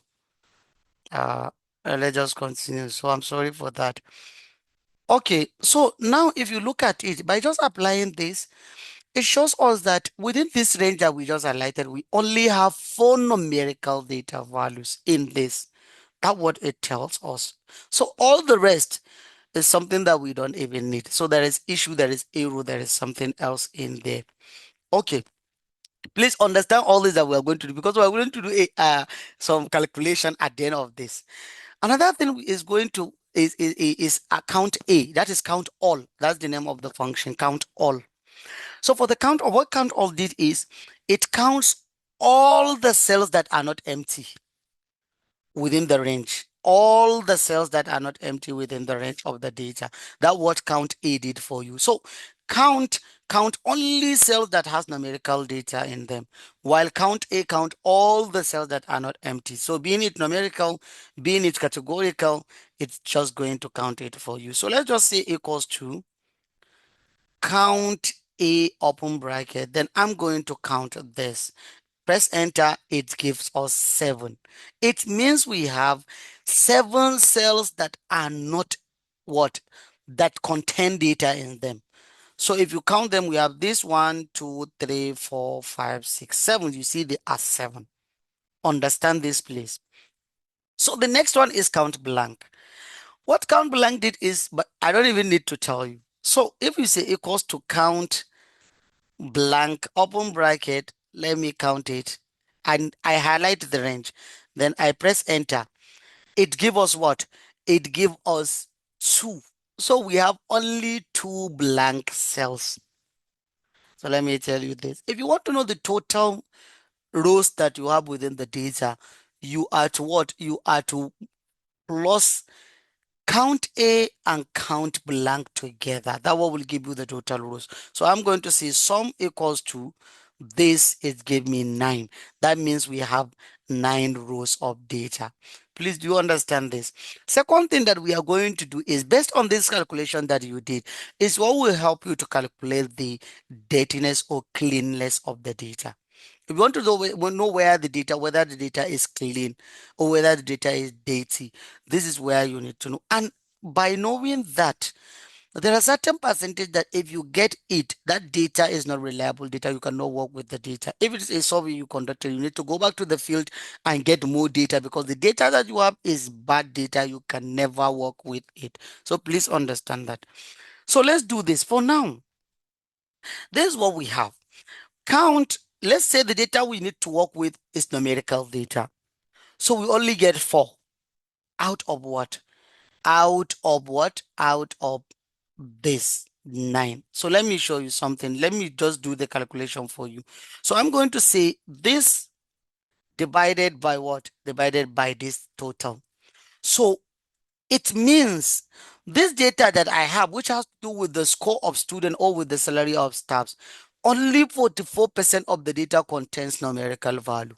uh let's just continue. So I'm sorry for that. Okay, so now if you look at it, by just applying this, it shows us that within this range that we just highlighted, we only have four numerical data values in this. That's what it tells us. So all the rest is something that we don't even need. So there is issue, there is error, there is something else in there. Okay, please understand all this that we are going to do because we are going to do some calculation at the end of this. Another thing is going to is count A. That is count all. That's the name of the function, count all. So for the count of what count all did is it counts all the cells that are not empty within the range. All the cells that are not empty within the range of the data. That what count A did for you. So count count only cells that has numerical data in them, while count A count all the cells that are not empty. So being it numerical, being it categorical, it's just going to count it for you. So let's just say equals to count A open bracket. Then I'm going to count this. Press enter, it gives us 7. It means we have 7 cells that are not what? That contain data in them. So if you count them, we have this 1, 2, 3, 4, 5, 6, 7. You see they are 7. Understand this, please. So the next one is count blank. What count blank did is, but I don't even need to tell you. So if you say equals to count blank open bracket, let me count it, and I highlight the range, then I press enter, it give us what? It give us 2. So we have only 2 blank cells. So let me tell you this, if you want to know the total rows that you have within the data, you are to what? You are to plus count A and count blank together. That what will give you the total rows. So I'm going to say sum equals to this, it gave me 9. That means we have 9 rows of data. Please do you understand this? Second thing that we are going to do is based on this calculation that you did is what will help you to calculate the dirtiness or cleanliness of the data. If you want to know where the data, whether the data is clean or whether the data is dirty, this is where you need to know. And by knowing that, there are certain percentage that if you get it, that data is not reliable data, you cannot work with the data. If it is a survey you conducted, you need to go back to the field and get more data because the data that you have is bad data. You can never work with it. So please understand that. So let's do this for now. This is what we have. Count, let's say the data we need to work with is numerical data. So we only get 4 out of what? Out of what? Out of this 9. So let me show you something. Let me just do the calculation for you. So I'm going to say this divided by what? Divided by this total. So it means this data that I have, which has to do with the score of student or with the salary of staffs, only 44% of the data contains numerical value.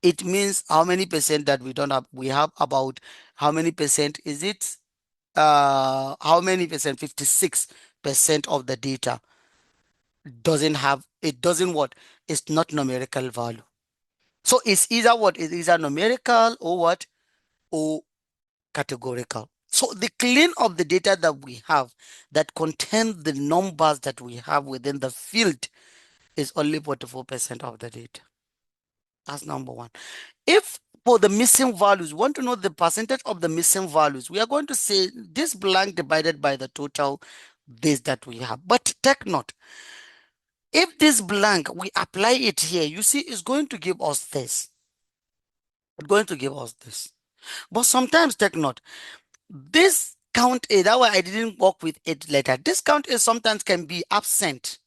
It means how many percent that we don't have? We have about how many percent is it? How many percent? 56% of the data doesn't have, it doesn't what? It's not numerical value. So it's either what? It's either numerical or what? Or categorical. So the clean of the data that we have that contain the numbers that we have within the field is only 44% of the data. That's number one. If for the missing values, we want to know the percentage of the missing values, we are going to say this blank divided by the total this that we have. But take note, if this blank, we apply it here, you see, it's going to give us this. It's going to give us this. But sometimes take note, this count A, that way I didn't work with it later. This count A sometimes can be absent.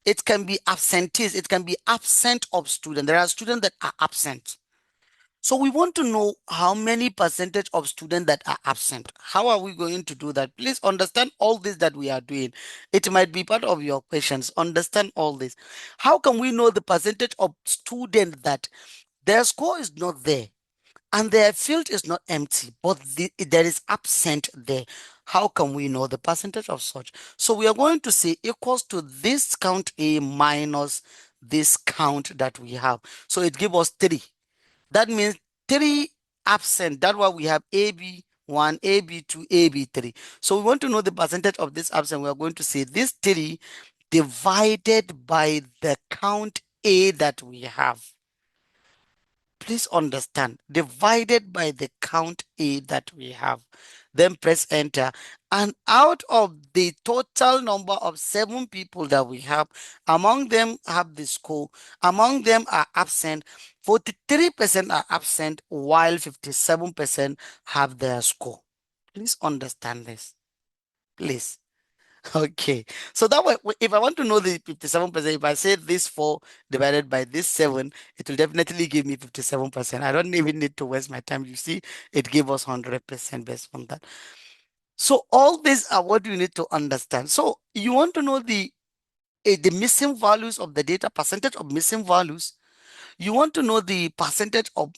It can be absentees. It can be absent of student. There are students that are absent. So we want to know how many percentage of students that are absent. How are we going to do that? Please understand all this that we are doing. It might be part of your questions. Understand all this. How can we know the percentage of students that their score is not there and their field is not empty, but there is absent there. How can we know the percentage of such? So we are going to say equals to this count A minus this count that we have. So it gives us 3. That means 3 absent. That's why we have AB1, AB2, AB3. So we want to know the percentage of this absent. We are going to say this 3 divided by the count A that we have. Please understand, divided by the count A that we have. Then press enter. And out of the total number of 7 people that we have, among them have the score, among them are absent. 43% are absent, while 57% have their score. Please understand this. Please. Okay, so that way, if I want to know the 57%, if I say this 4 divided by this 7, it will definitely give me 57%. I don't even need to waste my time. You see, it gave us 100% based on that. So all these are what you need to understand. So you want to know the missing values of the data, percentage of missing values. You want to know the percentage of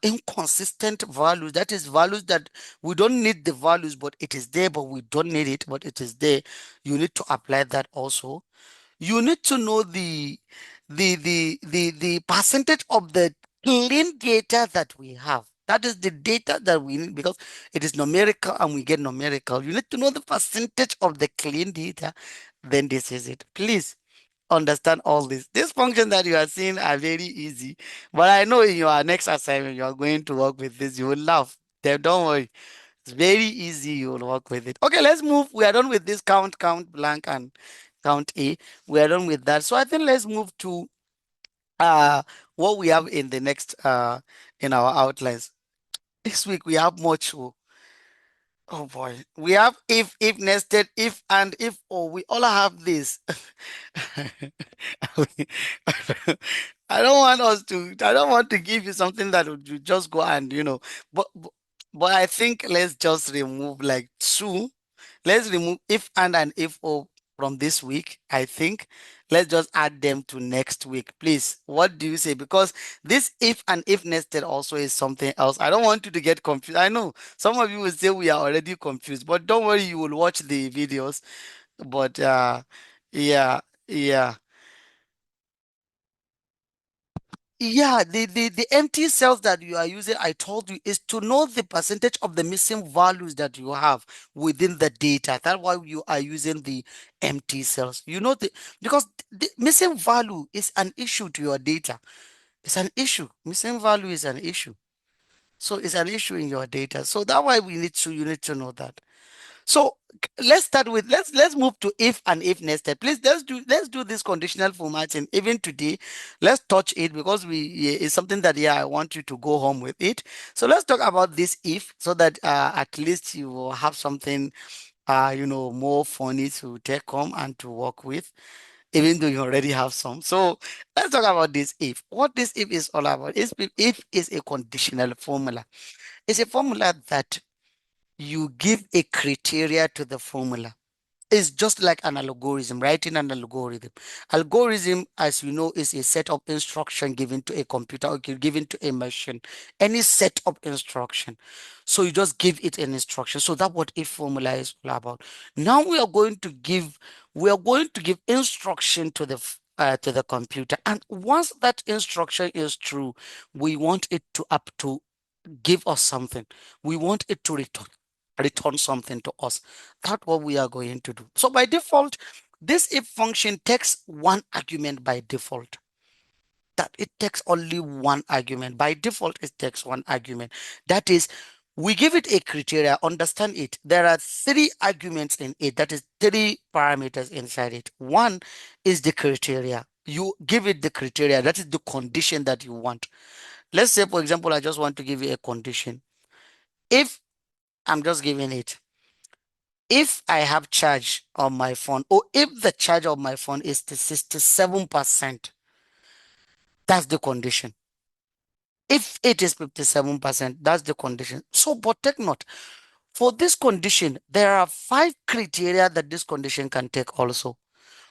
inconsistent values. That is values that we don't need the values, but it is there, but we don't need it, but it is there. You need to apply that also. You need to know the percentage of the clean data that we have. That is the data that we need because it is numerical and we get numerical. You need to know the percentage of the clean data. Then this is it. Please understand all this. These functions that you are seeing are very easy, but I know in your next assignment you are going to work with this. You will laugh. Then don't worry. It's very easy. You will work with it. Okay, let's move. We are done with this count blank and count A. We are done with that. So I think let's move to uh what we have in the next in our outlines. This week we have much. Oh boy, we have if nested, if and if or we all have this. I don't want us to. I don't want to give you something that would you just go and but I think let's just remove like 2. Let's remove if and if or from this week. I think let's just add them to next week, please. What do you say? Because this if and if nested also is something else. I don't want you to get confused. I know some of you will say we are already confused, but don't worry, you will watch the videos. But yeah, yeah. Yeah, the empty cells that you are using, I told you, is to know the percentage of the missing values that you have within the data. That's why you are using the empty cells. You know, because the missing value is an issue to your data. It's an issue. Missing value is an issue. So it's an issue in your data. So that's why you need to know that. So let's start with let's move to if and if nested. Please let's do this conditional formatting even today. Let's touch it because it's something that I want you to go home with it. So let's talk about this if so that at least you will have something more funny to take home and to work with, even though you already have some. So let's talk about this if. What this if is all about if is a conditional formula. It's a formula that you give a criteria to the formula. It's just like an algorithm, writing an algorithm. Algorithm, as you know, is a set of instruction given to a computer or given to a machine. Any set of instruction. So you just give it an instruction. So that's what a formula is all about. Now we are going to give instruction to to the computer. And once that instruction is true, we want it to up to give us something. We want it to return something to us. That's what we are going to do. So by default, this if function takes one argument by default. That it takes only one argument. By default, it takes one argument. That is, we give it a criteria, understand it. There are 3 arguments in it. That is 3 parameters inside it. One is the criteria. You give it the criteria. That is the condition that you want. Let's say, for example, I just want to give you a condition. If I'm just giving it, if I have charge on my phone, or if the charge of my phone is to 67%, that's the condition. If it is 57%, that's the condition. So, but take note, for this condition, there are 5 criteria that this condition can take also.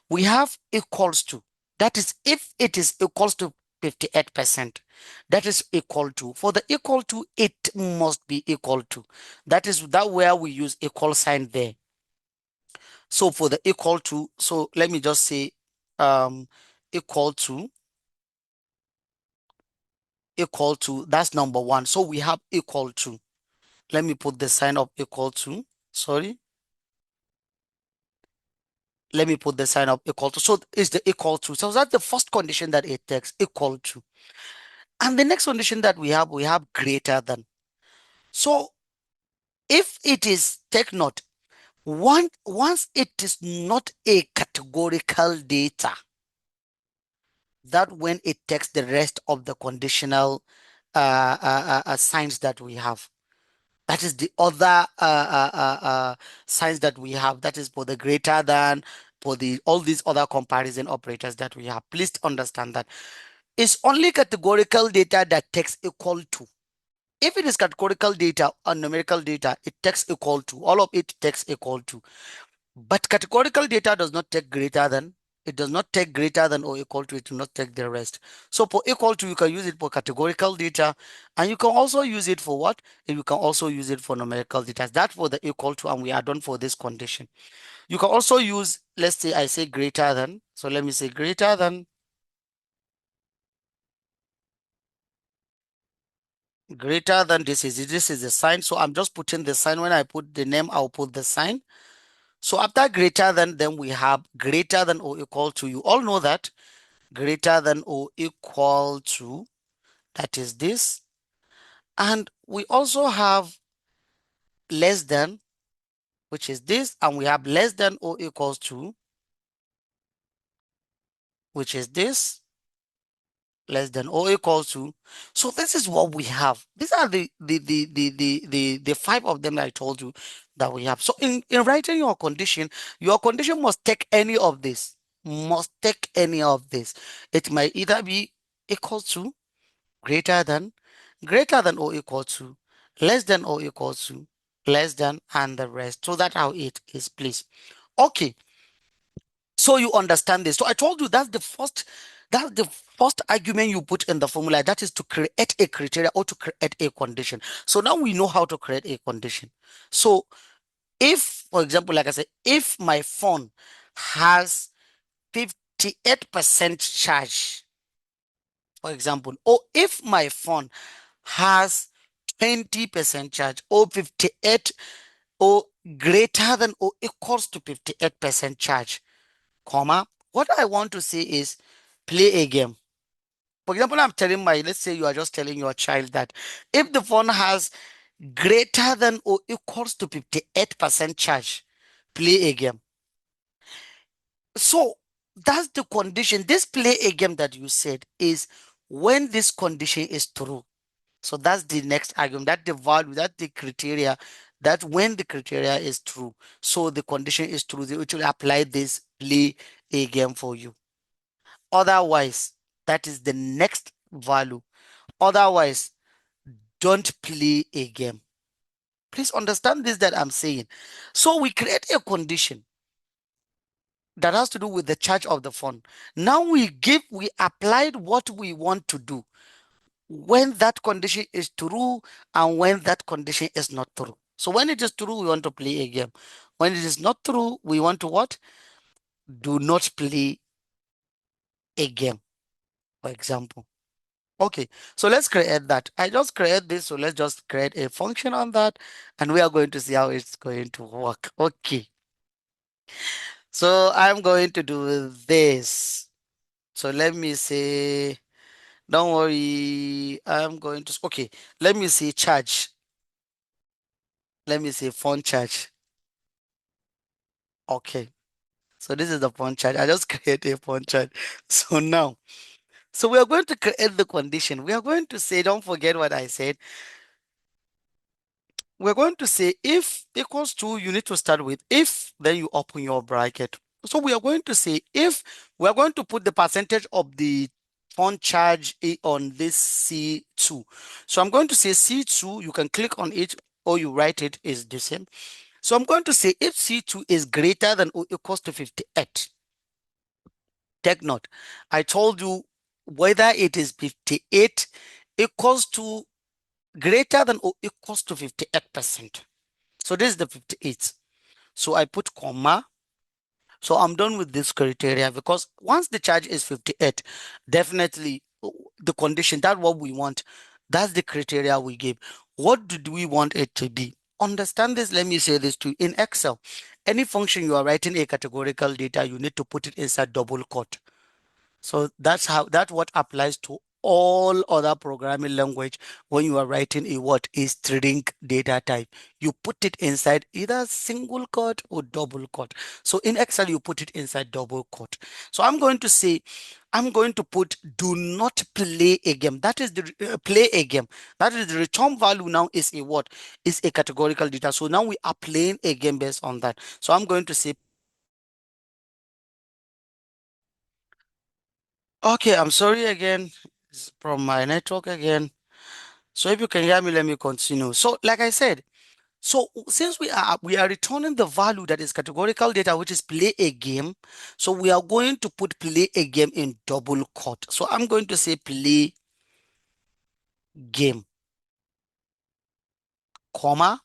We have equals to, that is if it is equals to 58%. That is equal to. For the equal to, it must be equal to. That is that where we use equal sign there. So for the equal to, so let me just say equal to, that's number one. So we have equal to. Let me put the sign of equal to. Sorry. Let me put the sign of equal to. So is the equal to. So that's the first condition that it takes, equal to. And the next condition that we have greater than. So if it is, take note, once it is not a categorical data, that when it takes the rest of the conditional signs that we have. That is the other signs that we have. That is for the greater than, for the all these other comparison operators that we have. Please understand that it's only categorical data that takes equal to. If it is categorical data or numerical data, it takes equal to. All of it takes equal to. But categorical data does not take greater than. It does not take greater than or equal to. It will not take the rest. So for equal to, you can use it for categorical data, and you can also use it for what? And you can also use it for numerical data. That's for the equal to, and we are done for this condition. You can also use, let's say I say greater than. So let me say greater than. Greater than, this is the sign. So I'm just putting the sign. When I put the name, I'll put the sign. So after greater than, then we have greater than or equal to. You all know that greater than or equal to, that is this. And we also have less than, which is this, and we have less than or equals to, which is this, less than or equals to. So this is what we have. These are the five of them that I told you that we have. So in writing your condition must take any of this, must take any of this. It might either be equal to, greater than, greater than or equal to, less than or equal to, less than, and the rest. So that's how it is, please. Okay, so you understand this. So I told you that's the first argument you put in the formula. That is to create a criteria or to create a condition. So now we know how to create a condition. So if, for example, like I said, if my phone has 58% charge, for example, or if my phone has 20% charge, or 58, or greater than or equals to 58% charge, comma, what I want to say is play a game. For example, let's say you are just telling your child that if the phone has greater than or equals to 58% charge, play a game. So that's the condition. This play a game that you said is when this condition is true. So that's the next argument, that the value, that the criteria, that when the criteria is true, so the condition is true, it will apply this play a game for you. Otherwise, that is the next value. Otherwise, don't play a game. Please understand this that I'm saying. So we create a condition that has to do with the charge of the phone. Now we applied what we want to do when that condition is true and when that condition is not true. So when it is true, we want to play a game. When it is not true, we want to what? Do not play a game, for example. Okay, so let's create that. I just create this, so let's just create a function on that, and we are going to see how it's going to work. Okay, so I'm going to do this. So let me say, don't worry, I'm going to, okay, let me say charge. Let me say phone charge. Okay, so this is the phone charge. I just create a phone charge. So now, so we are going to create the condition. We are going to say, don't forget what I said. We're going to say if equals to, you need to start with if, then you open your bracket. So we are going to say if we are going to put the percentage of the phone charge on this C2. So I'm going to say C2, you can click on it or you write it is the same. So I'm going to say if C2 is greater than or equals to 58. Take note, I told you whether it is 58 equals to greater than or equals to 58%. So this is the 58. So I put comma. So I'm done with this criteria because once the charge is 58, definitely the condition, that's what we want. That's the criteria we give. What do we want it to be? Understand this. Let me say this to you. In Excel, any function you are writing a categorical data, you need to put it inside double quote. So that's what applies to all other programming language. When you are writing a what is string data type, you put it inside either single quote or double quote. So in Excel, you put it inside double quote. So I'm going to put do not play a game. That is the play a game. That is the return value now is a what? Is a categorical data. So now we are playing a game based on that. So I'm going to say, okay, I'm sorry again. It's from my network again. So if you can hear me, let me continue. So like I said, so since we are returning the value that is categorical data, which is play a game, so we are going to put play a game in double quote. So I'm going to say play game, comma.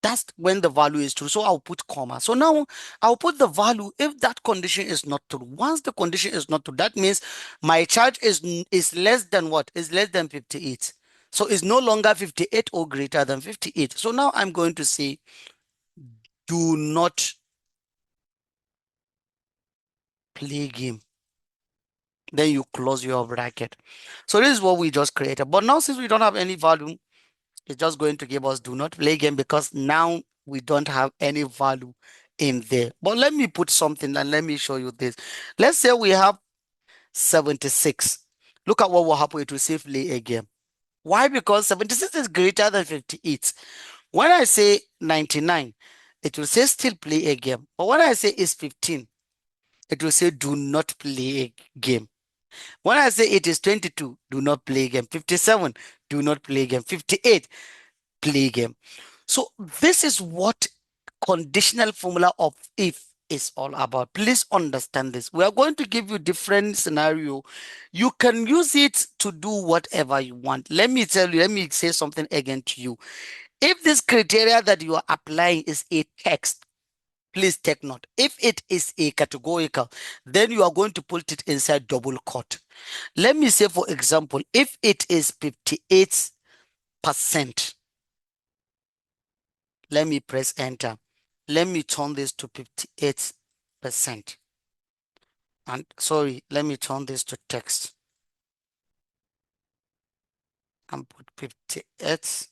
That's when the value is true. So I'll put comma. So now I'll put the value if that condition is not true. Once the condition is not true, that means my charge is less than what? Is less than 58. So it's no longer 58 or greater than 58. So now I'm going to say do not play game. Then you close your bracket. So this is what we just created. But now since we don't have any value, it's just going to give us do not play game because now we don't have any value in there. But let me put something and let me show you this. Let's say we have 76. Look at what will happen. It will say play a game. Why? Because 76 is greater than 58. When I say 99, it will say still play a game. But when I say is 15, it will say do not play a game. When I say it is 22, do not play a game. 57, do not play a game. 58, play a game. So this is what conditional formula of if is all about. Please understand this. We are going to give you different scenario. You can use it to do whatever you want. Let me tell you, let me say something again to you. If this criteria that you are applying is a text, please take note. If it is a categorical, then you are going to put it inside double quote. Let me say, for example, if it is 58%, let me press enter. Let me turn this to 58%. And sorry, let me turn this to text and put 58%.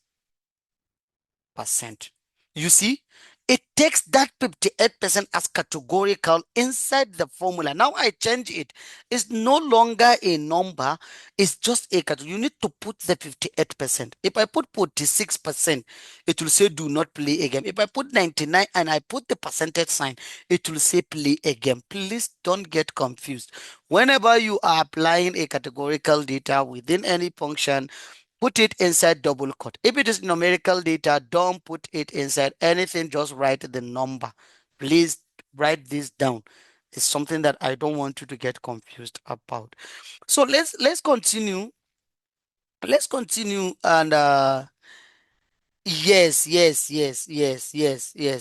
You see, it takes that 58% as categorical inside the formula. Now I change it. It's no longer a number. It's just a category. You need to put the 58%. If I put 46%, it will say do not play a game. If I put 99 and I put the percentage sign, it will say play a game. Please don't get confused. Whenever you are applying a categorical data within any function, put it inside double quote. If it is numerical data, don't put it inside anything, just write the number. Please write this down. It's something that I don't want you to get confused about. So let's continue. Let's continue and yes.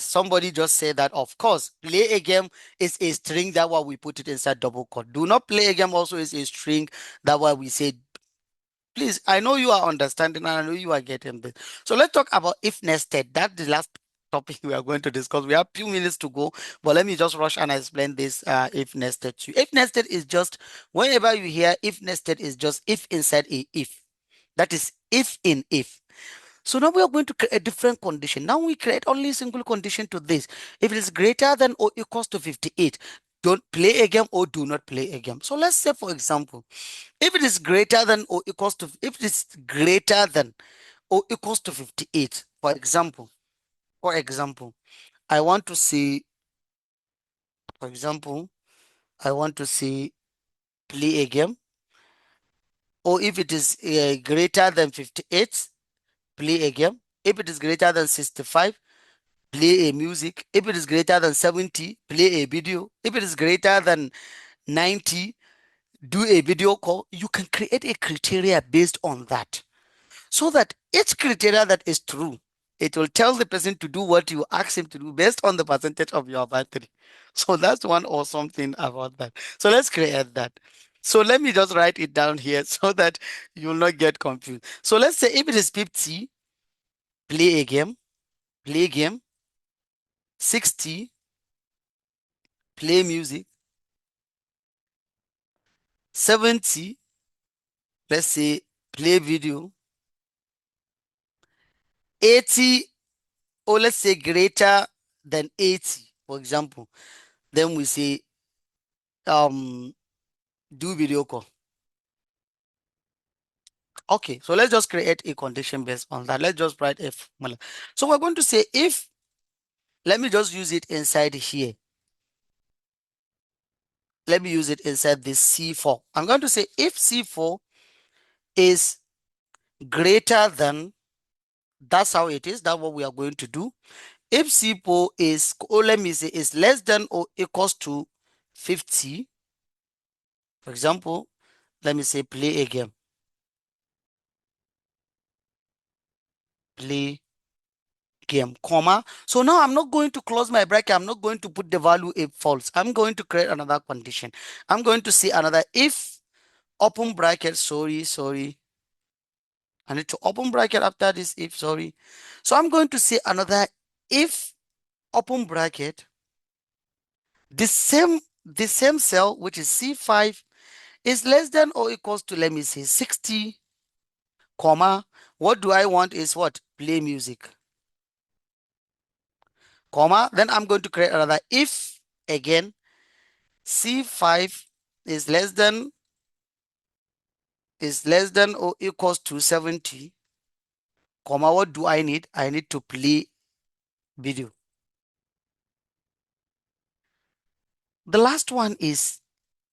Somebody just said that, of course, play a game is a string. That why we put it inside double quote. Do not play a game also is a string. That why we say. Please, I know you are understanding and I know you are getting this. So let's talk about if nested. That's the last topic we are going to discuss. We have few minutes to go, but let me just rush and explain this if nested to you. If nested is just whenever you hear if nested is just if inside a if. That is if in if. So now we are going to create a different condition. Now we create only a single condition to this. If it is greater than or equals to 58, don't play a game or do not play a game. So let's say, for example, if it is greater than or equals to, if it is greater than or equals to 58, for example, I want to see, for example, I want to see play a game, or if it is greater than 58, play a game. If it is greater than 65, play a music. If it is greater than 70, play a video. If it is greater than 90, do a video call, you can create a criteria based on that. So that each criteria that is true, it will tell the person to do what you ask him to do based on the percentage of your battery. So that's one awesome thing about that. So let's create that. So let me just write it down here so that you'll not get confused. So let's say if it is 50, play a game, play game, 60, play music, 70, let's say play video, 80, or let's say greater than 80, for example. Then we say um do video call. Okay, so let's just create a condition based on that. Let's just write a formula. So we're going to say if, let me just use it inside here. Let me use it inside this C4. I'm going to say if C4 is greater than, that's how it is. That's what we are going to do. If C4 is, or let me say, is less than or equals to 50, for example, let me say play a game. Play game, comma. So now I'm not going to close my bracket. I'm not going to put the value if false. I'm going to create another condition. I'm going to say another if, open bracket, sorry. I need to open bracket after this if, sorry. So I'm going to say another if, open bracket, the same cell, which is C5, is less than or equals to, let me say 60, comma. What do I want is what? Play music, comma. Then I'm going to create another if again, C5 is less than or equals to 70, comma. What do I need? I need to play video. The last one is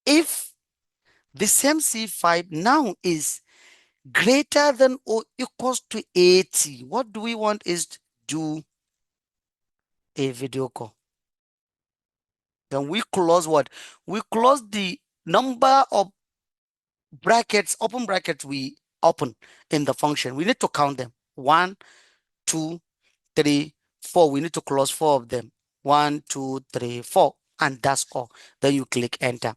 if the same C5 now is greater than or equals to 80. What do we want is to do a video call. Then we close what? We close the number of brackets, open brackets we open in the function. We need to count them. 1, 2, 3, 4. We need to close 4 of them. 1, 2, 3, 4. And that's all. Then you click enter.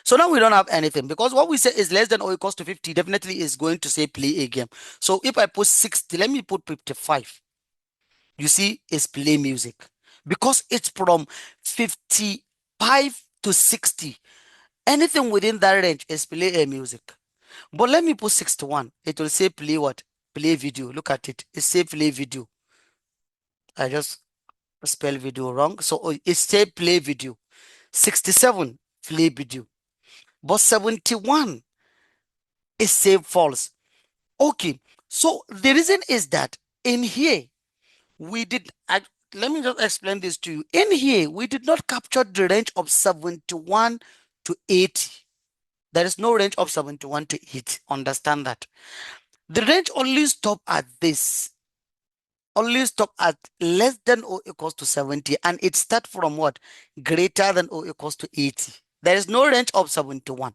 So now we don't have anything because what we say is less than or equals to 50 definitely is going to say play a game. So if I put 60, let me put 55. You see, it's play music because it's from 55 to 60. Anything within that range is play a music. But let me put 61. It will say play what? Play video. Look at it. It say play video. I just spell video wrong. So it say play video. 67, play video. But 71 is say false. Okay. So the reason is that in here, we did, let me just explain this to you. In here, we did not capture the range of 71 to 80. There is no range of 71 to 80. Understand that. The range only stop at this. Only stop at less than or equals to 70. And it start from what? Greater than or equals to 80. There is no range of 71.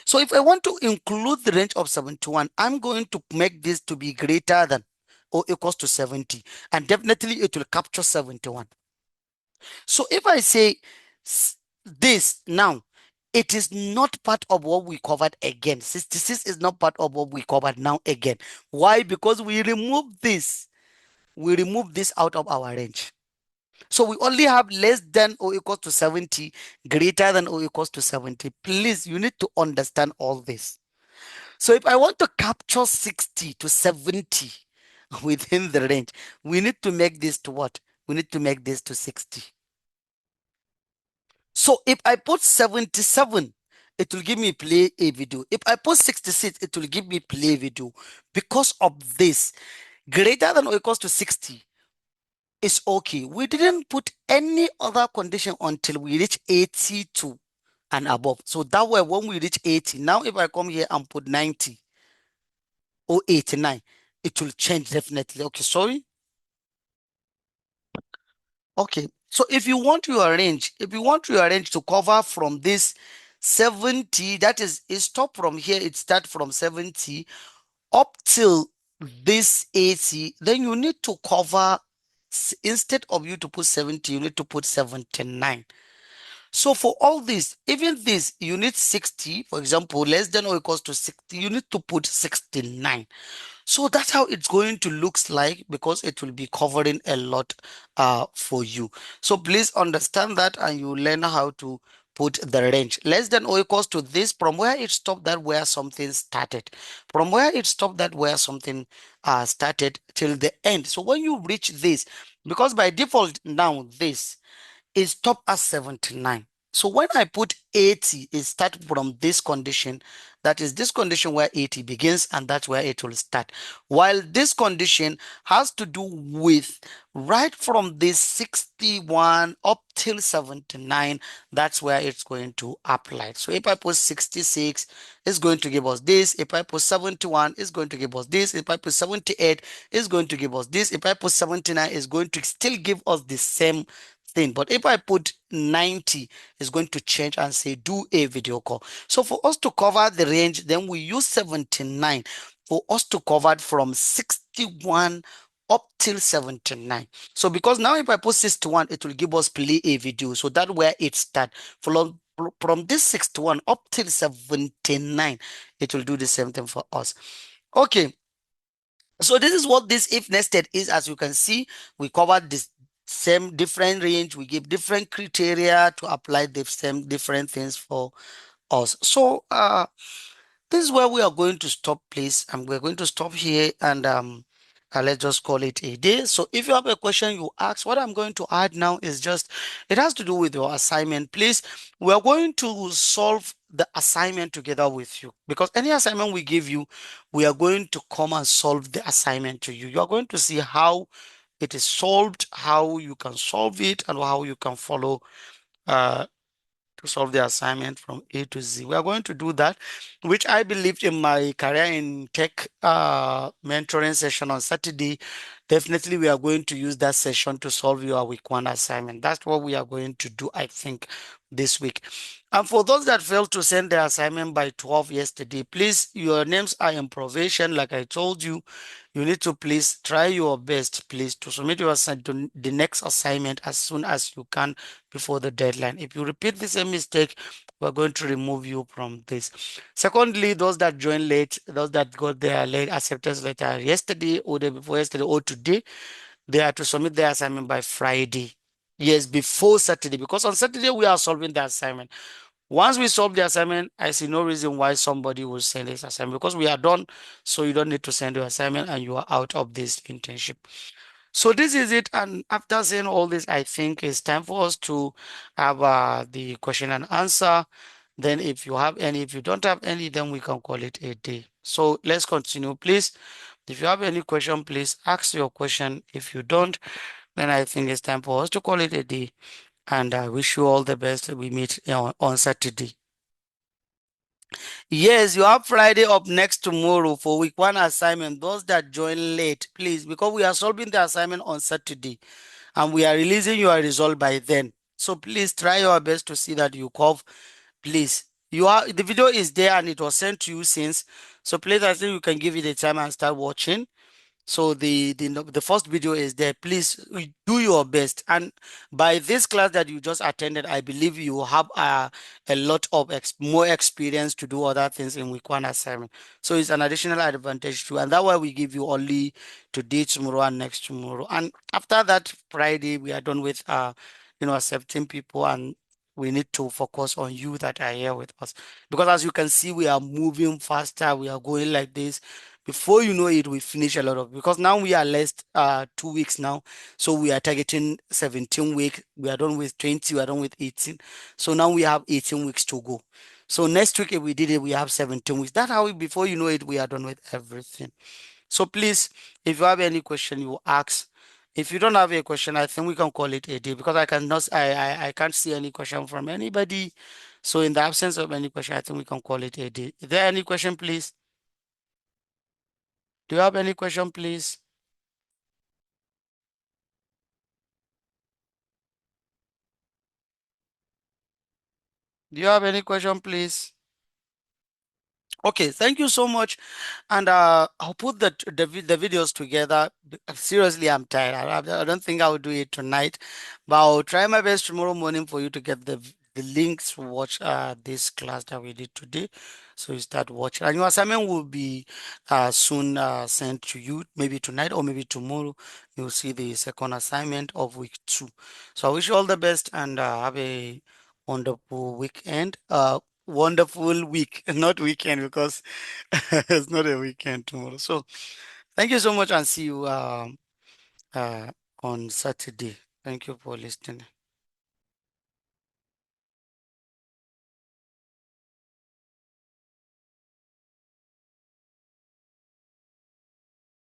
So if I want to include the range of 71, I'm going to make this to be greater than or equals to 70. And definitely it will capture 71. So if I say this now, it is not part of what we covered again. 66 is not part of what we covered now again. Why? Because we remove this. We remove this out of our range. So we only have less than or equals to 70, greater than or equals to 70. Please, you need to understand all this. So if I want to capture 60 to 70 within the range, we need to make this to what? We need to make this to 60. So if I put 77, it will give me play a video. If I put 66, it will give me play video. Because of this, greater than or equals to 60 is okay. We didn't put any other condition until we reach 82 and above. So that way, when we reach 80, now if I come here and put 90 or 89, it will change definitely. Okay, sorry. Okay, so if you want your range to cover from this 70, that is, it stop from here, it start from 70 up till this 80, then you need to cover, instead of you to put 70, you need to put 79. So for all this, even this, you need 60, for example, less than or equals to 60, you need to put 69. So that's how it's going to looks like, because it will be covering a lot for you. So please understand that, and you learn how to put the range. Less than or equals to this, from where it stopped, that where something started. From where it stopped, that where something started till the end. So when you reach this, because by default now this is stop at 79. So when I put 80, it start from this condition. That is this condition where 80 begins, and that's where it will start. While this condition has to do with right from this 61 up till 79, that's where it's going to apply. So if I put 66, it's going to give us this. If I put 71, it's going to give us this. If I put 78, it's going to give us this. If I put 79, it's going to still give us the same thing. But if I put 90, it's going to change and say do a video call. So for us to cover the range, then we use 79 for us to cover it from 61 up till 79. So because now if I put 61, it will give us play a video. So that where it start. From this 61 up till 79, it will do the same thing for us. Okay. So this is what this if nested is. As you can see, we covered this same different range. We give different criteria to apply the same different things for us. So this is where we are going to stop, please. And we're going to stop here, and let's just call it a day. So if you have a question you ask, what I'm going to add now is just, it has to do with your assignment. Please, we are going to solve the assignment together with you, because any assignment we give you, we are going to come and solve the assignment to you. You are going to see how it is solved, how you can solve it, and how you can follow uh, to solve the assignment from A to Z. We are going to do that, which I believed in my career in tech mentoring session on Saturday. Definitely, we are going to use that session to solve your week one assignment. That's what we are going to do, I think, this week. And for those that failed to send their assignment by 12 yesterday, please, your names are in probation. Like I told you, you need to please try your best, please, to submit your the next assignment as soon as you can before the deadline. If you repeat the same mistake, we're going to remove you from this. Secondly, those that joined late, those that got their late acceptance letter yesterday or day before yesterday or today, they are to submit their assignment by Friday. Yes, before Saturday, because on Saturday we are solving the assignment. Once we solve the assignment, I see no reason why somebody will send this assignment, because we are done. So you don't need to send your assignment, and you are out of this internship. So this is it. And after saying all this, I think it's time for us to have the question and answer. Then if you have any, if you don't have any, then we can call it a day. So let's continue, please. If you have any question, please ask your question. If you don't, then I think it's time for us to call it a day. And I wish you all the best. We meet on Saturday. Yes, you have Friday up next tomorrow for week one assignment. Those that join late, please, because we are solving the assignment on Saturday and we are releasing your result by then. So please try your best to see that you cover. Please, you are the video is there and it was sent to you since. So please, I think you can give it a time and start watching. So the first video is there. Please do your best. And by this class that you just attended, I believe you have a lot of more experience to do other things in week one assignment. So it's an additional advantage too. And that's why we give you only today, tomorrow, and next tomorrow. And after that Friday, we are done with accepting people, and we need to focus on you that are here with us. Because as you can see, we are moving faster. We are going like this. Before you know it, we finish a lot of, because now we are less 2 weeks now. So we are targeting 17 weeks. We are done with 20, we are done with 18. So now we have 18 weeks to go. So next week, if we did it, we have 17 weeks. That's how before you know it, we are done with everything. So please, if you have any question, you ask. If you don't have a question, I think we can call it a day, because I cannot, I can't see any question from anybody. So in the absence of any question, I think we can call it a day. Is there any question, please? Do you have any question, please? Do you have any question, please? Okay, thank you so much. And I'll put the videos together. Seriously, I'm tired. I don't think I'll do it tonight, but I'll try my best tomorrow morning for you to get the links to watch this class that we did today. So you start watching. And your assignment will be soon sent to you, maybe tonight or maybe tomorrow. You'll see the second assignment of week 2. So I wish you all the best and have a wonderful weekend. Wonderful week, not weekend because it's not a weekend tomorrow. So thank you so much and see you uh, on Saturday. Thank you for listening.